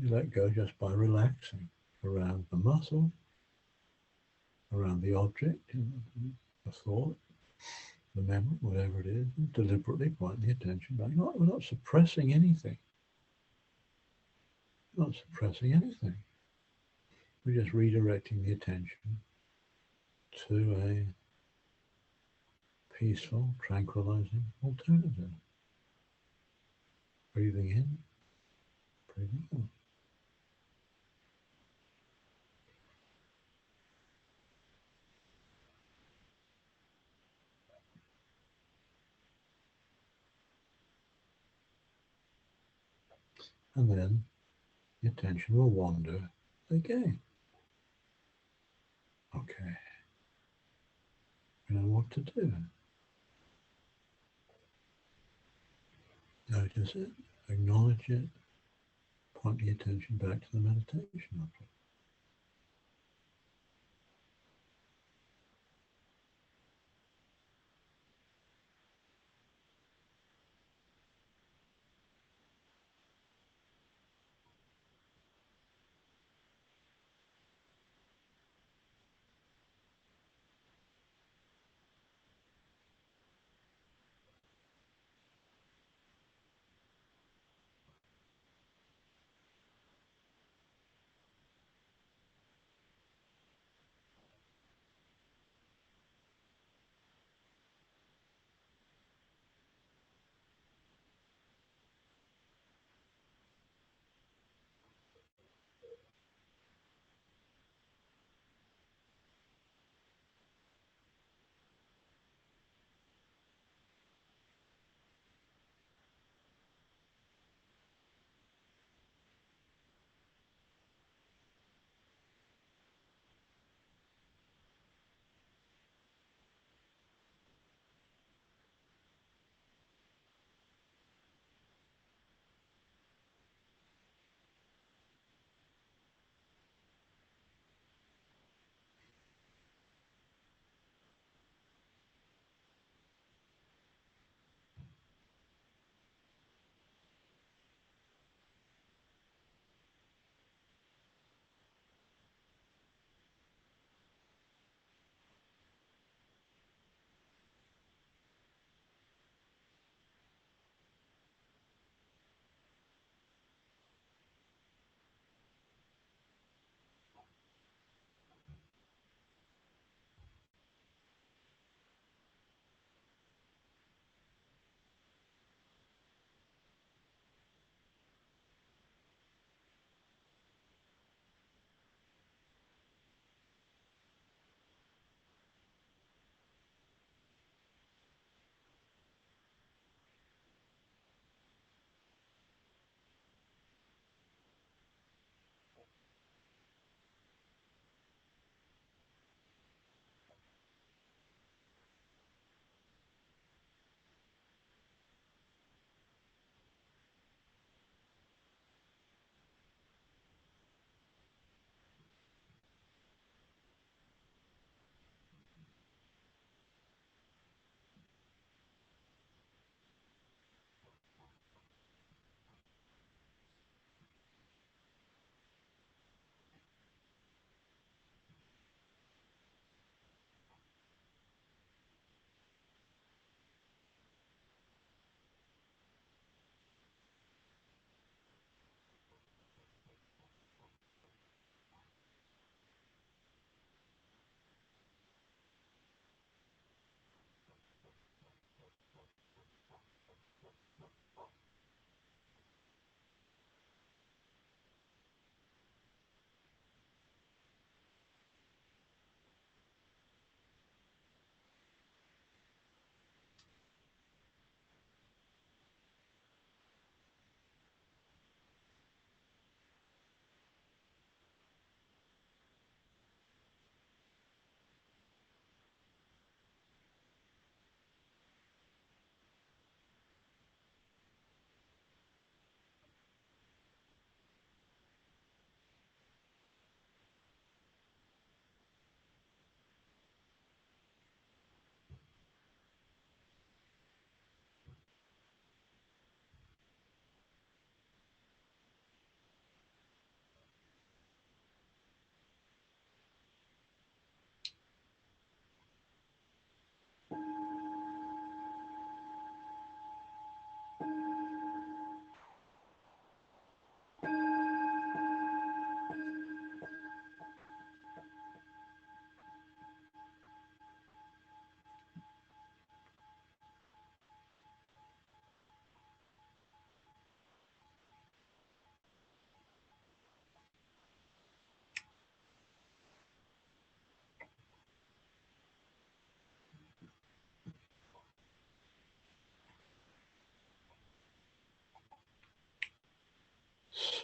You let go just by relaxing around the muscle, around the object, the thought, the memory, whatever it is, and deliberately point the attention back. We're not suppressing anything. We're not suppressing anything. We're just redirecting the attention to a peaceful, tranquilizing alternative. Breathing in, breathing out. And then the attention will wander again. Okay, we know what to do. Notice it, acknowledge it, point the attention back to the meditation object.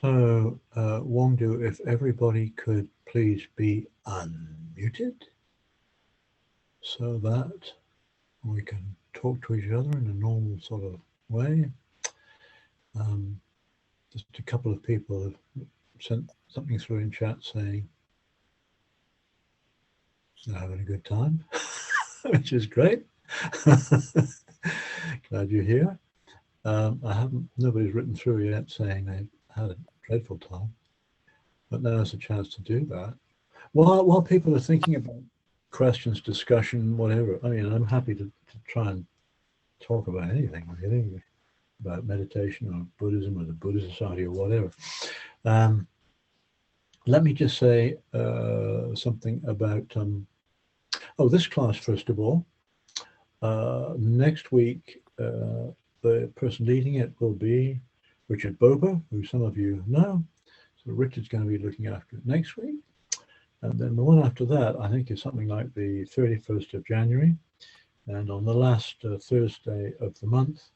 So, Wongdu, if everybody could please be unmuted so that we can talk to each other in a normal sort of way. Just a couple of people have sent something through in chat saying they're having a good time, which is great. Glad you're here. Nobody's written through yet saying they've had a dreadful time, but now's a chance to do that. While people are thinking about questions, discussion, whatever, I mean, I'm happy to try and talk about anything, really, about meditation or Buddhism or the Buddhist Society or whatever. Let me just say something about, this class, first of all. Next week, the person leading it will be Richard Bober, who some of you know. So Richard's going to be looking after it next week. And then the one after that, I think, is something like the 31st of January. And on the last Thursday of the month,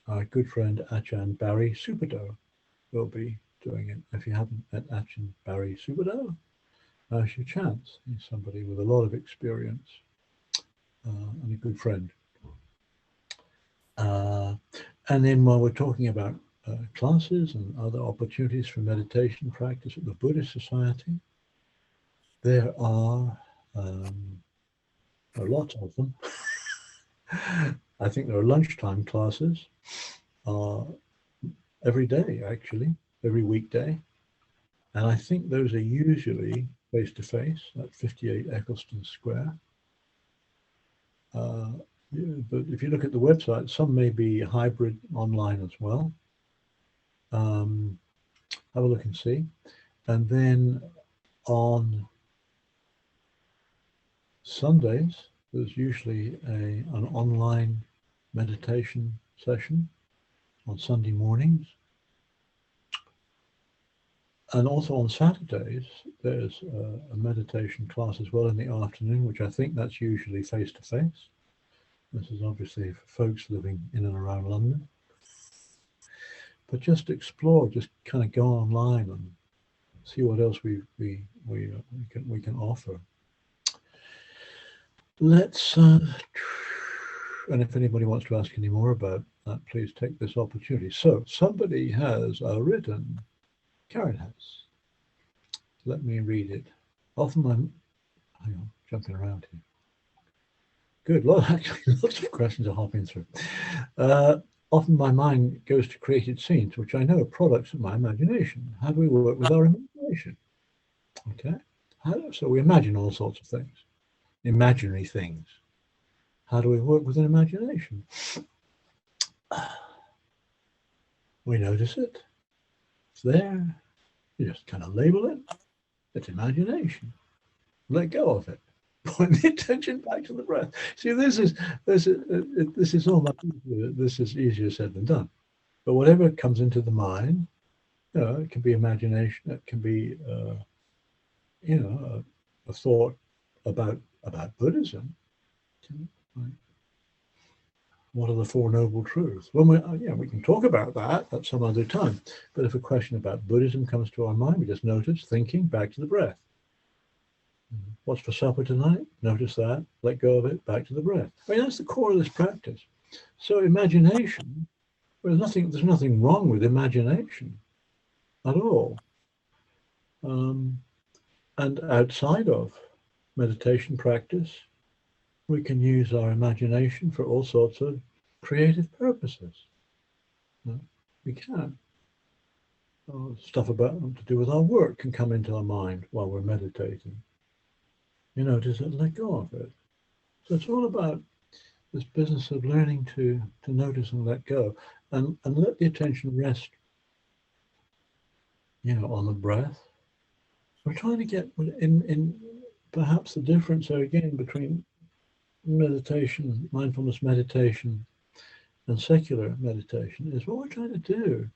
our good friend Ajahn Barry Subhaddo will be doing it. If you haven't met Ajahn Barry Subhaddo, now's your chance. He's somebody with a lot of experience and a good friend. And then while we're talking about classes and other opportunities for meditation practice at the Buddhist Society, there are lots of them. I think there are lunchtime classes every day, actually, every weekday. And I think those are usually face-to-face at 58 Eccleston Square. But if you look at the website, some may be hybrid online as well. Have a look and see. And then on Sundays, there's usually an online meditation session on Sunday mornings. And also on Saturdays, there's a meditation class as well in the afternoon, which I think that's usually face-to-face. This is obviously for folks living in and around London. But just explore, just kind of go online and see what else we can offer. Let's, and if anybody wants to ask any more about that, please take this opportunity. So somebody has written, Karen has. Let me read it. Often hang on, jumping around here. Good, actually, lots of questions are hopping through. Often my mind goes to created scenes, which I know are products of my imagination. How do we work with our imagination? Okay, so we imagine all sorts of things, imaginary things. How do we work with an imagination? We notice it. It's there. You just kind of label it. It's imagination. Let go of it. Point the attention back to the breath. See, this is easier said than done. But whatever comes into the mind, it can be imagination. It can be, a thought about Buddhism. Right? What are the Four Noble Truths? Well, we can talk about that at some other time. But if a question about Buddhism comes to our mind, we just notice thinking back to the breath. What's for supper tonight? Notice that. Let go of it. Back to the breath. I mean, that's the core of this practice. So imagination, there's nothing wrong with imagination at all. And outside of meditation practice, we can use our imagination for all sorts of creative purposes. We can. Stuff to do with our work can come into our mind while we're meditating. Just let go of it. So it's all about this business of learning to notice and let go, and let the attention rest, on the breath. We're trying to get in perhaps the difference there again between meditation, mindfulness meditation, and secular meditation is what we're trying to do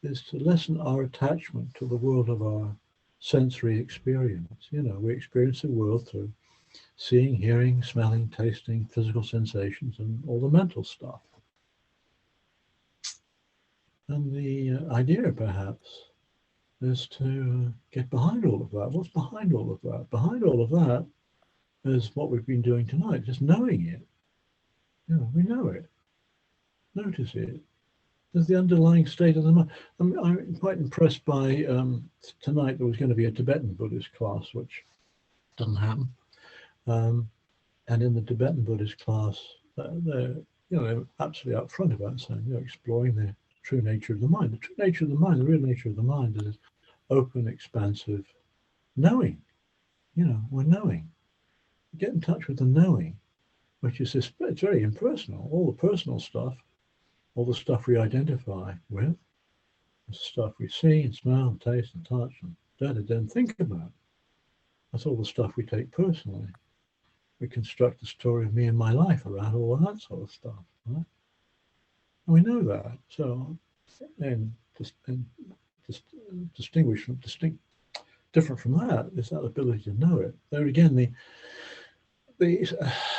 is to lessen our attachment to the world of our sensory experience. We experience the world through seeing, hearing, smelling, tasting, physical sensations, and all the mental stuff. And the idea, perhaps, is to get behind all of that. What's behind all of that? Behind all of that is what we've been doing tonight, just knowing it. We know it. Notice it. There's the underlying state of the mind. I'm quite impressed by tonight. There was going to be a Tibetan Buddhist class, which doesn't happen. And in the Tibetan Buddhist class, they're absolutely upfront about saying, exploring the true nature of the mind. The true nature of the mind, the real nature of the mind, is open, expansive knowing. We're knowing. Get in touch with the knowing, which is this. It's very impersonal. All the personal stuff, all the stuff we identify with, the stuff we see and smell and taste and touch and then think about. That's all the stuff we take personally. We construct the story of me and my life around all of that sort of stuff, right? And we know that. So, different from that is that ability to know it. There again, the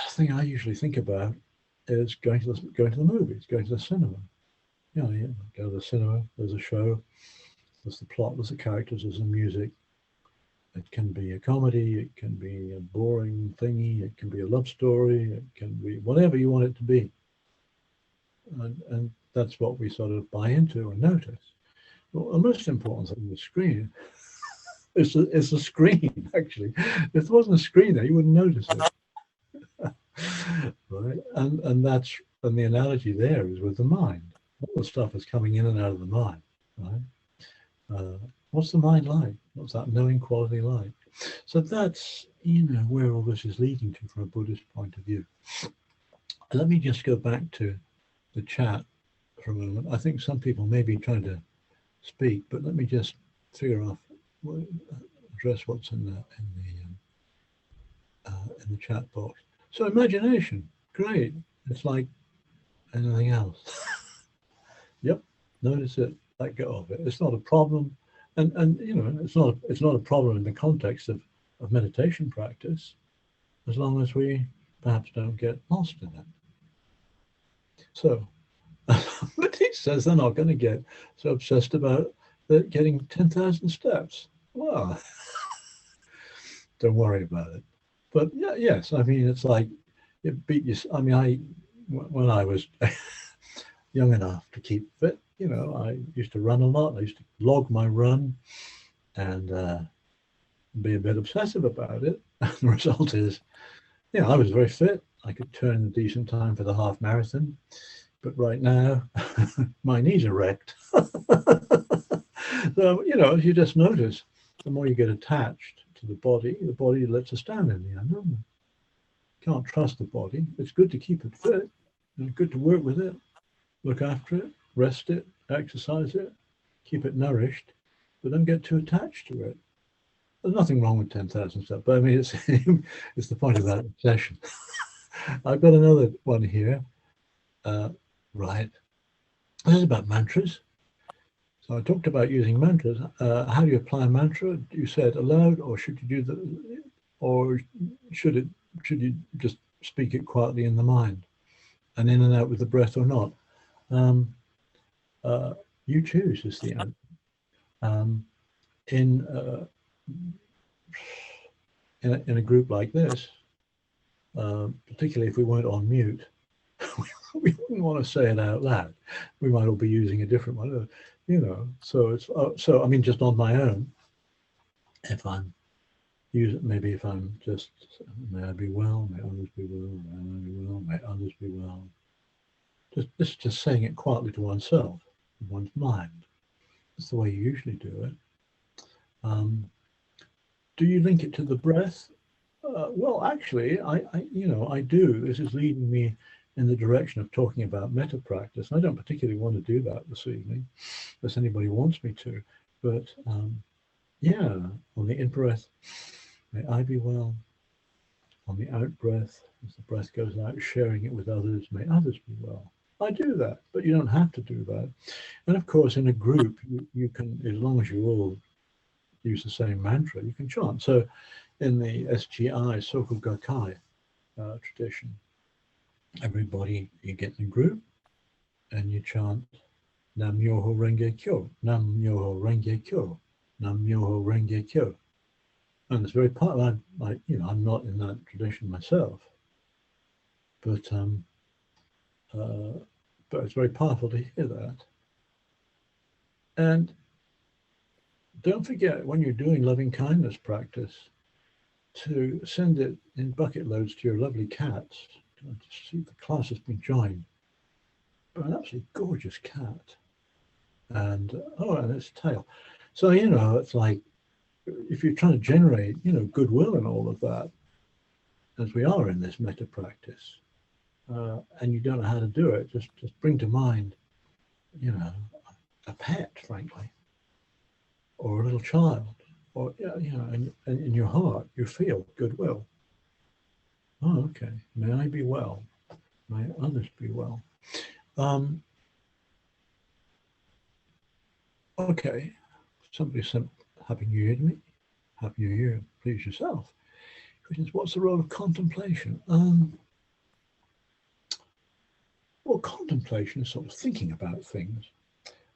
thing I usually think about is going to the movies, going to the cinema. You go to the cinema. There's a show. There's the plot. There's the characters. There's the music. It can be a comedy, it can be a boring thingy, it can be a love story, it can be whatever you want it to be. And that's what we sort of buy into and notice. Well, the most important thing on the screen is the screen, actually. If there wasn't a screen there, you wouldn't notice it. Right? And the analogy there is with the mind. All the stuff is coming in and out of the mind, right? What's the mind like? What's that knowing quality like? So that's, where all this is leading to from a Buddhist point of view. Let me just go back to the chat for a moment. I think some people may be trying to speak, but let me just address what's in the chat box. So imagination, great. It's like anything else. Yep, notice it, let go of it. It's not a problem. And it's not a problem in the context of meditation practice, as long as we perhaps don't get lost in it. So, but he says they're not going to get so obsessed about getting 10,000 steps. Well, don't worry about it. But yes, I mean, it's like it beat you. I mean, when I was young enough to keep fit, I used to run a lot. I used to log my run and be a bit obsessive about it. And the result is, I was very fit. I could turn a decent time for the half marathon. But right now, my knees are wrecked. So, you just notice, the more you get attached to the body lets us down in the end. Can't trust the body. It's good to keep it fit and good to work with it, look after it, rest it, exercise it, keep it nourished, but don't get too attached to it. There's nothing wrong with 10,000 steps, but I mean, it's the point of that obsession. I've got another one here. Right. This is about mantras. So I talked about using mantras. How do you apply a mantra? You say it aloud, or should you should you just speak it quietly in the mind and in and out with the breath or not? You choose is the answer. In a group like this, particularly if we weren't on mute, we wouldn't want to say it out loud. We might all be using a different one, So it's I mean, just on my own, if I'm maybe if I'm just, may I be well, may others be well, may I be well, may others be well. Just saying it quietly to oneself, in one's mind. That's the way you usually do it. Do you link it to the breath? Well, actually, I do. This is leading me in the direction of talking about metta practice. I don't particularly want to do that this evening, unless anybody wants me to. But on the in-breath, may I be well. On the out-breath, as the breath goes out, sharing it with others, may others be well. I do that, but you don't have to do that. And of course, in a group, you can, as long as you all use the same mantra, you can chant. So in the SGI, Soka Gakkai tradition, everybody, you get in a group and you chant Nam Myoho Renge Kyo, Nam Myoho Renge Kyo, Nam Myoho Renge Kyo. And it's very part of I'm not in that tradition myself, but it's very powerful to hear that. And don't forget, when you're doing loving kindness practice, to send it in bucket loads to your lovely cats. To see the class has been joined by an absolutely gorgeous cat, and and its tail. So it's like, if you're trying to generate goodwill and all of that, as we are in this metta practice, and you don't know how to do it, just bring to mind a pet, frankly, or a little child, or and in your heart you feel goodwill. Oh, okay. May I be well. May others be well. Okay. Somebody sent Happy New Year to me. Happy New Year. Please yourself. Question is, what's the role of contemplation? Well, contemplation is sort of thinking about things,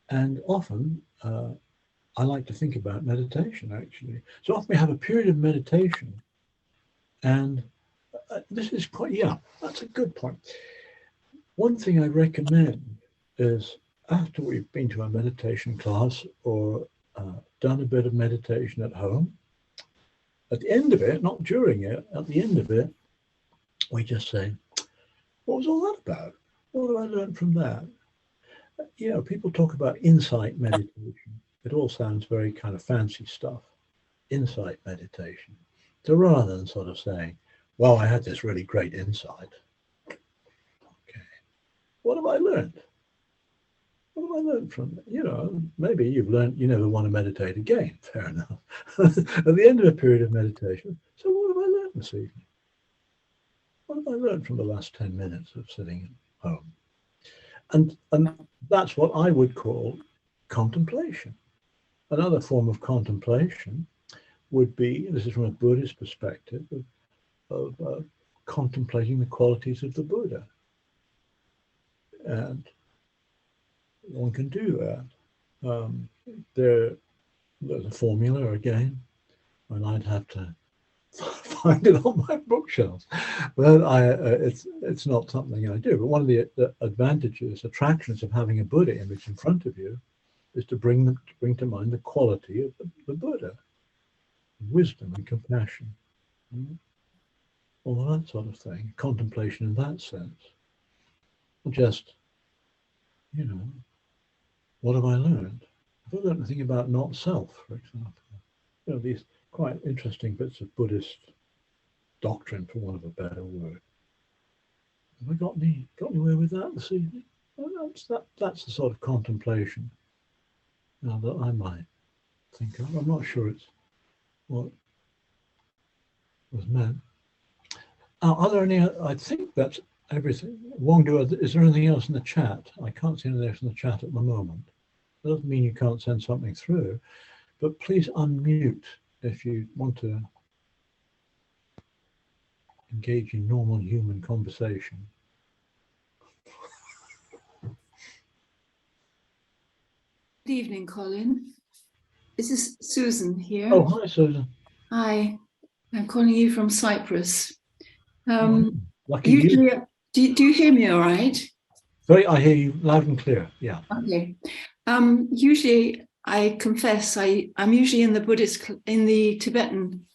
and often I like to think about meditation, actually. So often we have a period of meditation, and this is that's a good point. One thing I recommend is, after we've been to a meditation class or done a bit of meditation at home, at the end of it, not during it, at the end of it, we just say, what was all that about? What have I learned from that? People talk about insight meditation. It all sounds very kind of fancy stuff, insight meditation. So rather than sort of saying, well, I had this really great insight. Okay, what have I learned? What have I learned from it? Maybe you've learned you never want to meditate again. Fair enough. At the end of a period of meditation, so what have I learned this evening? What have I learned from the last 10 minutes of sitting at home? And that's what I would call contemplation. Another form of contemplation would be, this is from a Buddhist perspective, of contemplating the qualities of the Buddha. And one can do that. There's a formula again, and I'd have to find it on my bookshelves. But it's not something I do. But one of the advantages, attractions of having a Buddha image in front of you is to bring to mind the quality of the Buddha, wisdom and compassion, all that sort of thing. Contemplation in that sense. Just, what have I learned? Have I learned anything about not self, for example? These quite interesting bits of Buddhist doctrine, for want of a better word. Have I got anywhere with that this evening? Well, that's the sort of contemplation that I might think of. I'm not sure it's what was meant. Are there any? I think that's everything. Wongdo, is there anything else in the chat? I can't see anything else in the chat at the moment. That doesn't mean you can't send something through, but please unmute if you want to engage in normal human conversation. Good evening, Colin. This is Susan here. Oh, hi, Susan. Hi, I'm calling you from Cyprus. Lucky usually, you. Do you hear me all right? I hear you loud and clear, yeah. Okay. Usually, I confess, I'm usually in the Tibetan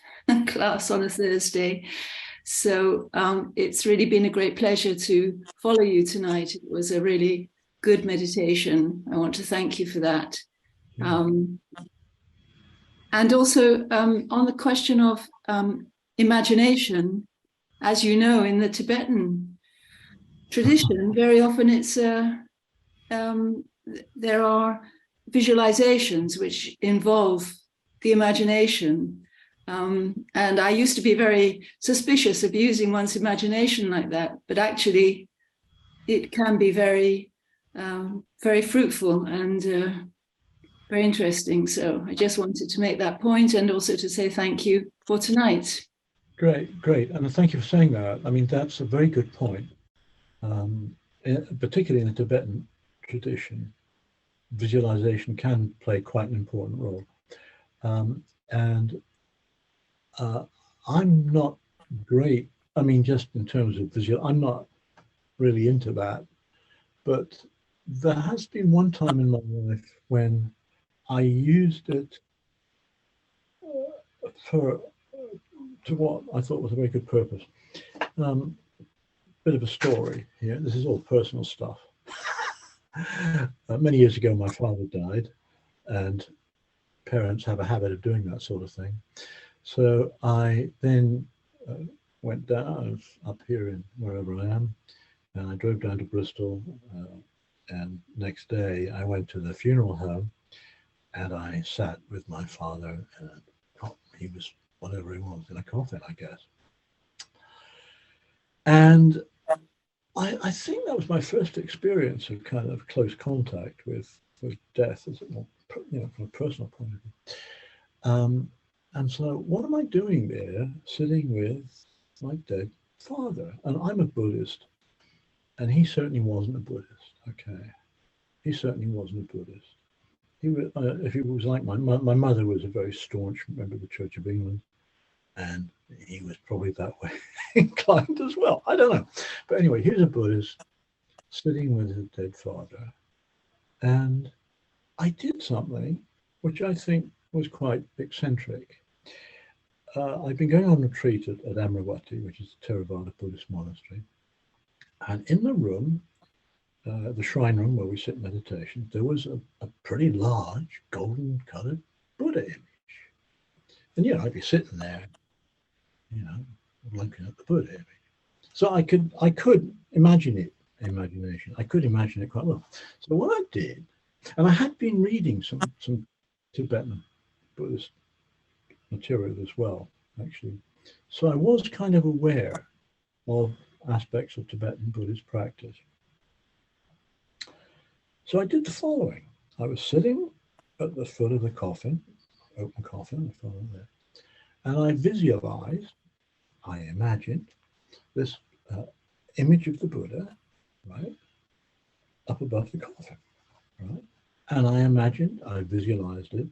class on a Thursday. So it's really been a great pleasure to follow you tonight. It was a really good meditation. I want to thank you for that. And also on the question of imagination, as you know, in the Tibetan tradition, very often there are visualizations which involve the imagination. And I used to be very suspicious of using one's imagination like that, but actually it can be very, very fruitful and very interesting. So I just wanted to make that point and also to say thank you for tonight. Great. And thank you for saying that. I mean, that's a very good point. Particularly in the Tibetan tradition, visualization can play quite an important role. And I'm not great. I mean, just in terms of visual, I'm not really into that. But there has been one time in my life when I used it for to what I thought was a very good purpose. Bit of a story here. This is all personal stuff. Many years ago, my father died, and parents have a habit of doing that sort of thing. So I then went down up here in wherever I am, and I drove down to Bristol. And next day, I went to the funeral home, and I sat with my father, and he was whatever he was in a coffin, I guess. And I think that was my first experience of kind of close contact with death, as it more, from a personal point of view. And so, what am I doing there, sitting with my dead father? And I'm a Buddhist, and he certainly wasn't a Buddhist. Okay, he certainly wasn't a Buddhist. He was, if he was like my mother was a very staunch member of the Church of England, and he was probably that way inclined as well. I don't know, but anyway, he was a Buddhist sitting with his dead father, and I did something which I think was quite eccentric. I've been going on retreat at Amaravati, which is the Theravada Buddhist monastery, and in the room, the shrine room where we sit in meditation, there was a pretty large golden-coloured Buddha image. And I'd be sitting there, looking at the Buddha image. So I could imagine it, imagination. I could imagine it quite well. So what I did, and I had been reading some Tibetan Buddhist material as well, actually. So I was kind of aware of aspects of Tibetan Buddhist practice. So I did the following. I was sitting at the foot of the coffin, open coffin, I followed there, and I visualized, I imagined, this image of the Buddha, right, up above the coffin, right? And I visualized it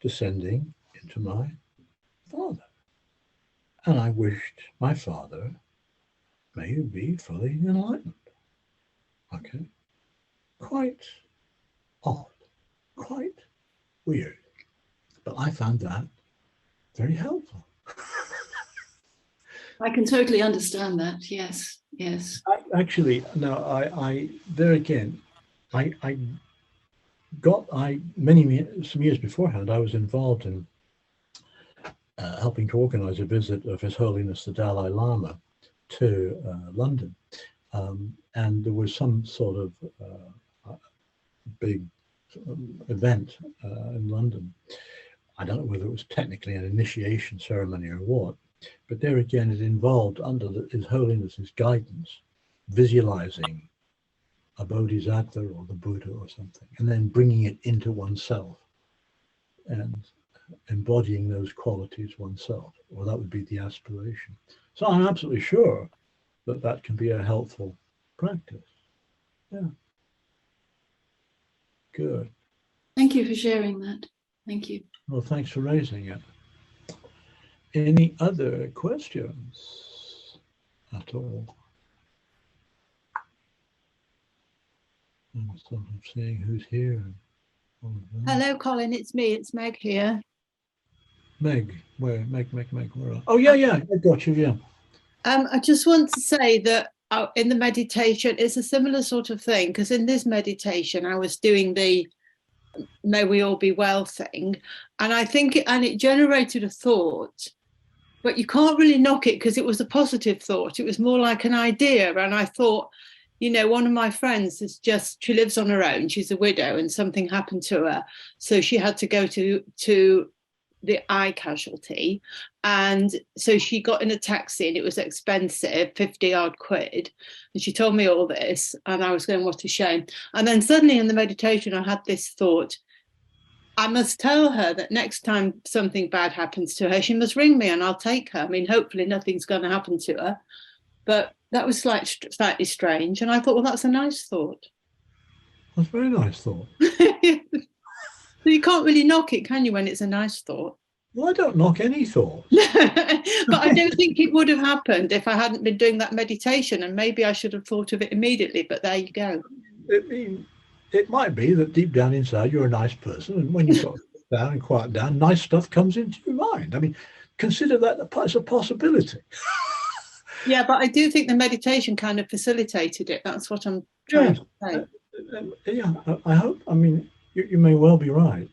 descending into my father. And I wished my father, may you be fully enlightened. Okay? Quite odd, quite weird. But I found that very helpful. I can totally understand that. Yes, yes. I there again, some years beforehand, I was involved in helping to organize a visit of His Holiness the Dalai Lama to London. And there was some sort of big event in London. I don't know whether it was technically an initiation ceremony or what, but there again, it involved, under His Holiness's guidance, visualizing a bodhisattva or the Buddha or something, and then bringing it into oneself and embodying those qualities oneself, or that would be the aspiration. So I'm absolutely sure that can be a helpful practice. Yeah. Good. Thank you for sharing that. Thank you. Well, thanks for raising it. Any other questions at all? I'm sort of seeing who's here. Hello, Colin. It's me. It's Meg here. Meg, where? Meg, where are? Oh, yeah, I got you, yeah. I just want to say that in the meditation, it's a similar sort of thing, because in this meditation, I was doing the may we all be well thing, and I think it generated a thought, but you can't really knock it because it was a positive thought. It was more like an idea, and I thought, one of my friends she lives on her own. She's a widow, and something happened to her, so she had to go to the eye casualty, and so she got in a taxi, and it was expensive, 50-odd quid, and she told me all this, and I was going, what a shame. And then suddenly in the meditation I had this thought, I must tell her that next time something bad happens to her, she must ring me and I'll take her. I mean, hopefully nothing's going to happen to her, but that was slightly strange, and I thought, well, that's a nice thought. That's a very nice thought. So you can't really knock it, can you, when it's a nice thought? Well, I don't knock any thoughts. But I don't think it would have happened if I hadn't been doing that meditation, and maybe I should have thought of it immediately, but there you go. It might be that deep down inside you're a nice person, and when you sort of sit down and quiet down, nice stuff comes into your mind. I mean, consider that as a possibility. Yeah, but I do think the meditation kind of facilitated it. That's what I'm trying to say. Yeah, I hope. I mean, you may well be right,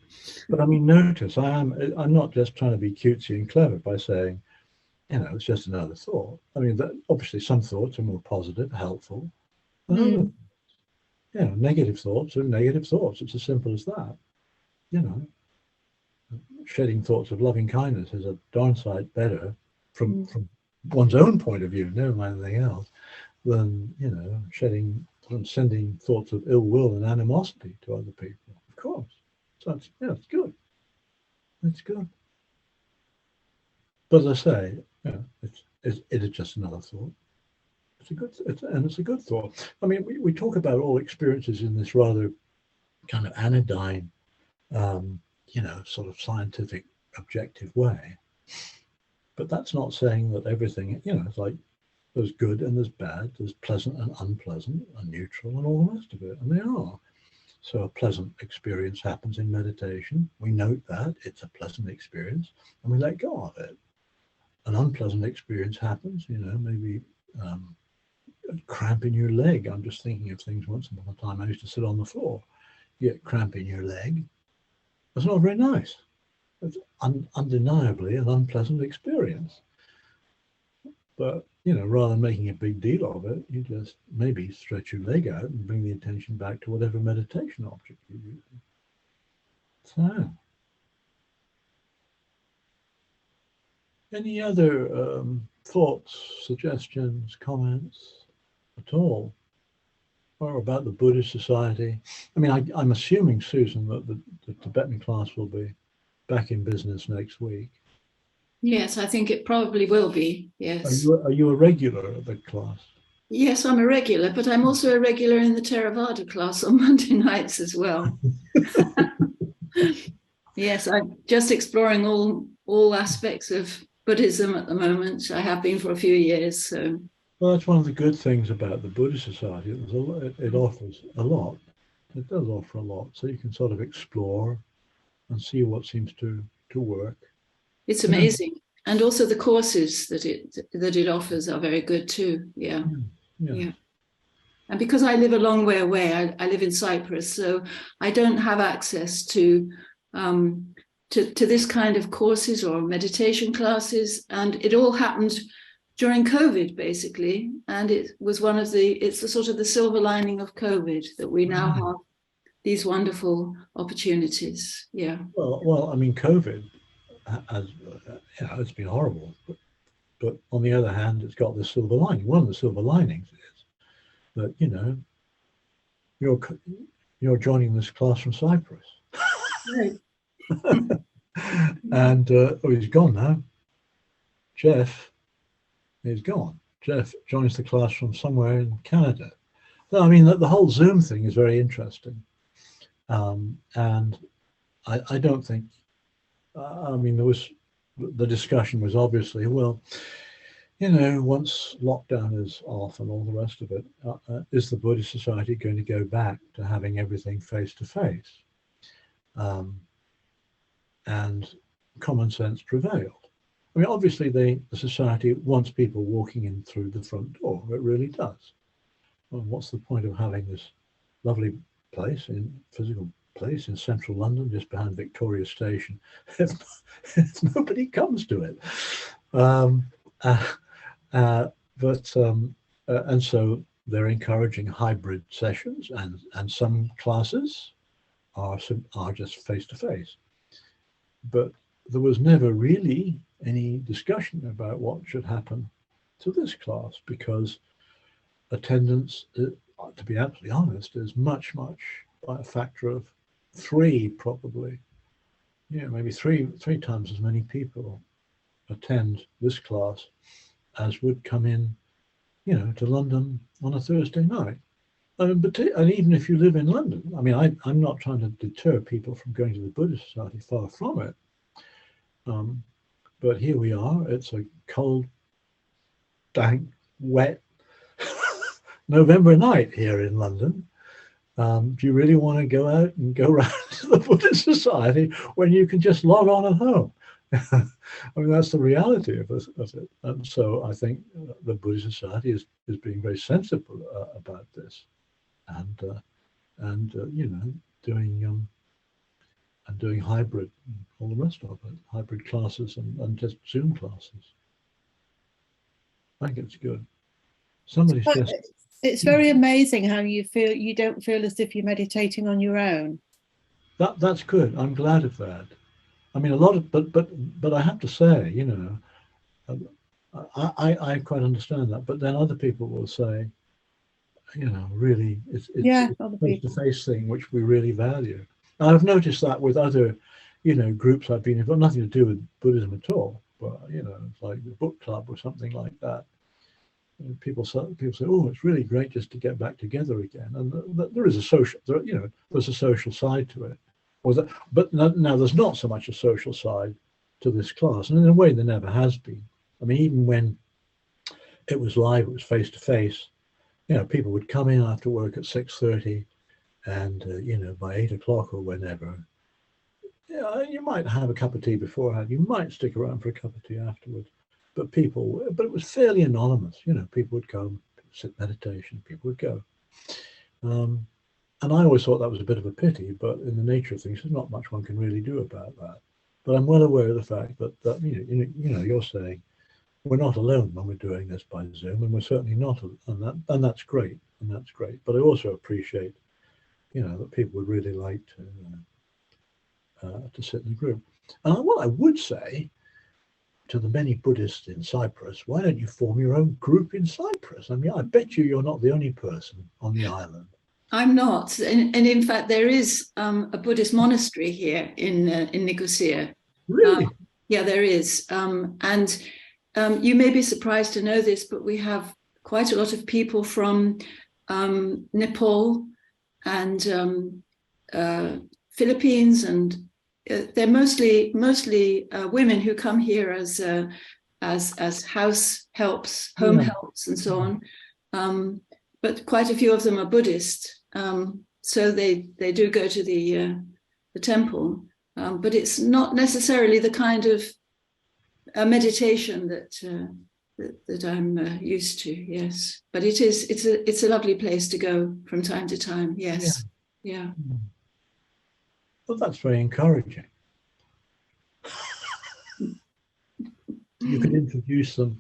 but I mean, notice I'm not just trying to be cutesy and clever by saying, it's just another thought. I mean, obviously some thoughts are more positive, helpful. Negative thoughts are negative thoughts. It's as simple as that. Shedding thoughts of loving kindness is a darn sight better from one's own point of view, never mind anything else, than sending thoughts of ill will and animosity to other people. Of course, so it's good. It's good. But as I say, it is just another thought. It's a good thought. I mean, we talk about all experiences in this rather kind of anodyne, sort of scientific, objective way. But that's not saying that everything, it's like there's good and there's bad, there's pleasant and unpleasant, and neutral and all the rest of it, and they are. So a pleasant experience happens in meditation. We note that it's a pleasant experience, and we let go of it. An unpleasant experience happens, maybe a cramp in your leg. I'm just thinking of things once upon a time. I used to sit on the floor. You get cramp in your leg. That's not very nice. It's undeniably an unpleasant experience. But, rather than making a big deal of it, you just maybe stretch your leg out and bring the attention back to whatever meditation object you're using. So, any other thoughts, suggestions, comments at all? Or about the Buddhist Society? I mean, I'm assuming, Susan, that the Tibetan class will be back in business next week. Yes, I think it probably will be, yes. Are you a regular at the class? Yes, I'm a regular, but I'm also a regular in the Theravada class on Monday nights as well. Yes, I'm just exploring all aspects of Buddhism at the moment. I have been for a few years. So. Well, that's one of the good things about the Buddhist Society. It offers a lot. It does offer a lot. So you can sort of explore and see what seems to work. It's amazing. And also the courses that it offers are very good too. Yeah. And because I live a long way away, I live in Cyprus, so I don't have access to this kind of courses or meditation classes. And it all happened during COVID, basically. And it was it's the sort of the silver lining of COVID that we now have these wonderful opportunities. Yeah. Well, I mean, COVID it's been horrible, but on the other hand, it's got this silver lining. One of the silver linings is that you're joining this class from Cyprus, Right. and he's gone now. Jeff is gone. Jeff joins the class from somewhere in Canada. So, I mean, the whole Zoom thing is very interesting, and I don't think. I mean, the discussion was obviously, well, once lockdown is off and all the rest of it, is the Buddhist Society going to go back to having everything face to face? And common sense prevailed. I mean, obviously, the society wants people walking in through the front door. It really does. Well, what's the point of having this lovely physical place in central London, just behind Victoria Station, if nobody comes to it? And so they're encouraging hybrid sessions, and some classes are just face to face. But there was never really any discussion about what should happen to this class, because attendance, to be absolutely honest, is much by a factor of 3 probably. Maybe three times as many people attend this class as would come in, to London on a Thursday night. And even if you live in London, I mean, I'm not trying to deter people from going to the Buddhist Society, far from it. But here we are. It's a cold, dank, wet November night here in London. Do you really want to go out and go around to the Buddhist Society when you can just log on at home? I mean, that's the reality of it. And so I think the Buddhist Society is being very sensible about this, and you know, doing hybrid, all the rest of it, hybrid classes and just Zoom classes. I think it's good. Somebody's just. It's very amazing how you don't feel as if you're meditating on your own. That's good. I'm glad of that. I mean, a lot of, but I have to say, you know, I quite understand that. But then other people will say, you know, really, it's a face-to-face thing which we really value. And I've noticed that with other, you know, groups I've been in, got nothing to do with Buddhism at all. But you know, it's like the book club or something like that. People say, "Oh, it's really great just to get back together again." And there is a social, you know, there's a social side to it. But now there's not so much a social side to this class, and in a way there never has been. I mean, even when it was live, it was face to face. You know, people would come in after work at 6:30, and you know, by 8 o'clock or whenever, you might have a cup of tea beforehand. You might stick around for a cup of tea afterwards. But it was fairly anonymous. You know, people would come, sit meditation, people would go. And I always thought that was a bit of a pity, but in the nature of things, there's not much one can really do about that. But I'm well aware of the fact that you know, you're saying we're not alone when we're doing this by Zoom, and we're certainly not, and that's great, But I also appreciate, you know, that people would really like to sit in a group. And what I would say to the many Buddhists in Cyprus, why don't you form your own group in Cyprus? I mean, I bet you're not the only person on the island. I'm not, and in fact, there is a Buddhist monastery here in Nicosia. Really? Yeah, there is, and you may be surprised to know this, but we have quite a lot of people from Nepal and Philippines, and they're mostly women who come here as house helps, home helps, and so on. But quite a few of them are Buddhist, so they do go to the temple. But it's not necessarily the kind of meditation that I'm used to. Yes, but it's a lovely place to go from time to time. Yes, yeah. Well, that's very encouraging. You can introduce them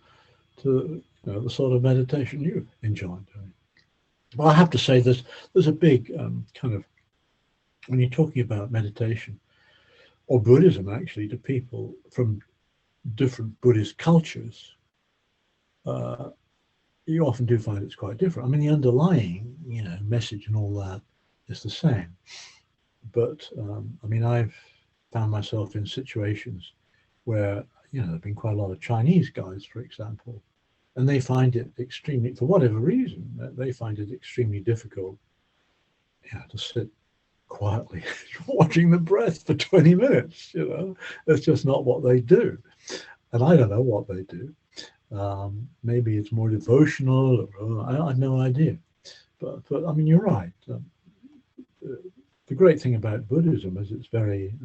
to, you know, the sort of meditation you enjoy doing. Well, I have to say there's a big kind of, when you're talking about meditation or Buddhism, actually, to people from different Buddhist cultures, you often do find it's quite different. I mean, the underlying, you know, message and all that is the same. But I mean, I've found myself in situations where, you know, there have been quite a lot of Chinese guys, for example, and they find it extremely, for whatever reason, they find it extremely difficult, to sit quietly watching the breath for 20 minutes. You know, that's just not what they do. And I don't know what they do. Maybe it's more devotional, or I have no idea. But I mean, you're right. The great thing about Buddhism is it's very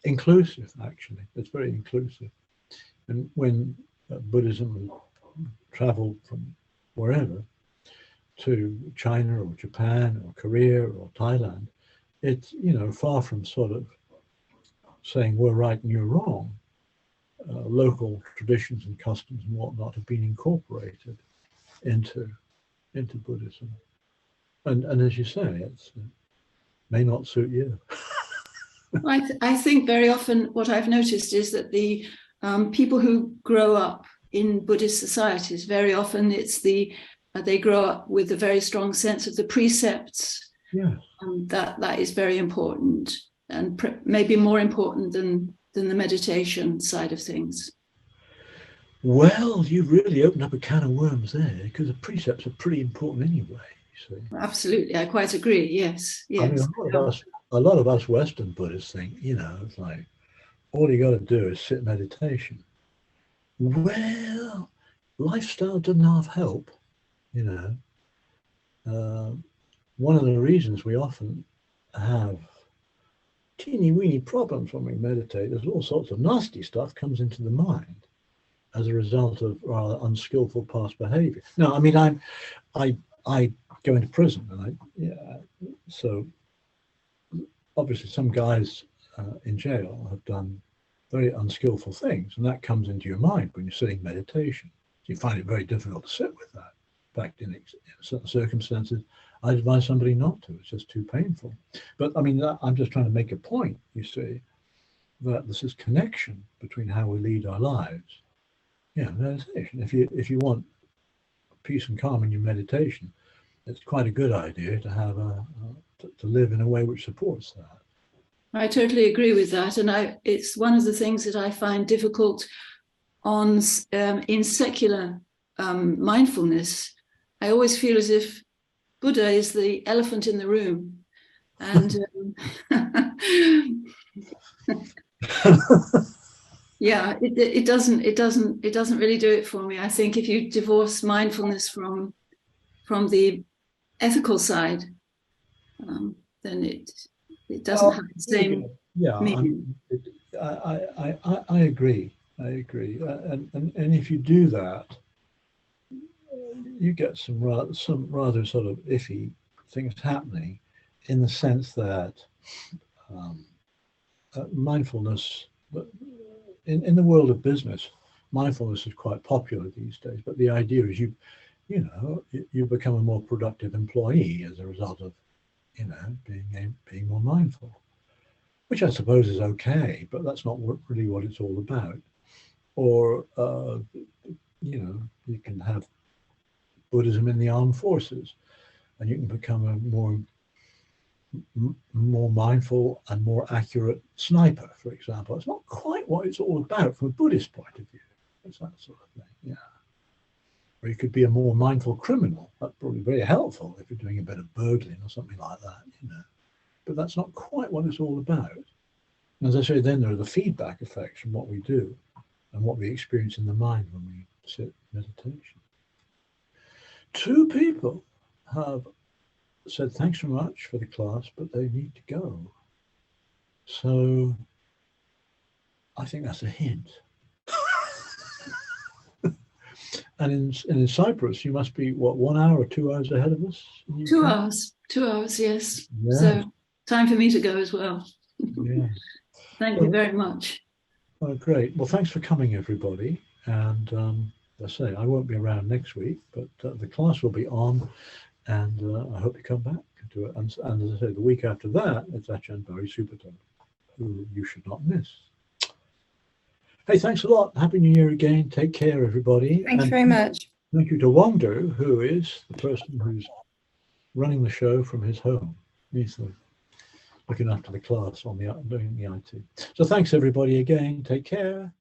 inclusive, actually. It's very inclusive. And when Buddhism traveled from wherever to China or Japan or Korea or Thailand, it's, you know, far from sort of saying we're right and you're wrong. Local traditions and customs and whatnot have been incorporated into Buddhism. And as you say, it's may not suit you. I think very often what I've noticed is that the people who grow up in Buddhist societies, very often it's they grow up with a very strong sense of the precepts. Yeah. That is very important, and maybe more important than the meditation side of things. Well, you've really opened up a can of worms there, because the precepts are pretty important anyway. you see. Absolutely, I quite agree. Yes, I mean, yes. a lot of us Western Buddhists think, you know, it's like, all you got to do is sit meditation. Well, lifestyle doesn't half help, you know. One of the reasons we often have teeny weeny problems when we meditate, there's all sorts of nasty stuff comes into the mind as a result of rather unskillful past behavior. No, I mean, I go into prison, and so obviously some guys in jail have done very unskillful things, and that comes into your mind when you're sitting meditation. So you find it very difficult to sit with that. In fact, in certain circumstances, I advise somebody not to. It's just too painful. But I mean, I'm just trying to make a point, you see, that this is connection between how we lead our lives. Yeah, meditation. If you want peace and calm in your meditation, it's quite a good idea to have to live in a way which supports that. I totally agree with that, and it's one of the things that I find difficult in secular mindfulness. I always feel as if Buddha is the elephant in the room, and yeah, it doesn't really do it for me. I think if you divorce mindfulness from the ethical side, then it doesn't have the same meaning. I agree. I agree. And if you do that, you get some rather sort of iffy things happening, in the sense that mindfulness, in the world of business, mindfulness is quite popular these days. But the idea is you become a more productive employee as a result of, you know, being more mindful, which I suppose is okay, but that's not really what it's all about. Or you know, you can have Buddhism in the armed forces, and you can become a more mindful and more accurate sniper, for example. It's not quite what it's all about from a Buddhist point of view. It's that sort of thing, yeah. Or you could be a more mindful criminal. That's probably very helpful if you're doing a bit of burgling or something like that, you know. But that's not quite what it's all about. And as I say, then there are the feedback effects from what we do and what we experience in the mind when we sit meditation. 2 people have said thanks so much for the class, but they need to go. So I think that's a hint. And in Cyprus, you must be, what, 1 hour or 2 hours ahead of us? 2 hours. 2 hours, yes. Yeah. So time for me to go as well. Yeah. Thank you very much. Oh, great. Well, thanks for coming, everybody. And as I say, I won't be around next week, but the class will be on, and I hope you come back to it. And as I say, the week after that, it's Ajahn Subhaddo, who you should not miss. Hey, thanks a lot. Happy New Year again. Take care, everybody. Thank you very much. Thank you to Wander, who is the person who's running the show from his home. He's looking after the class on doing the IT. So thanks, everybody, again. Take care.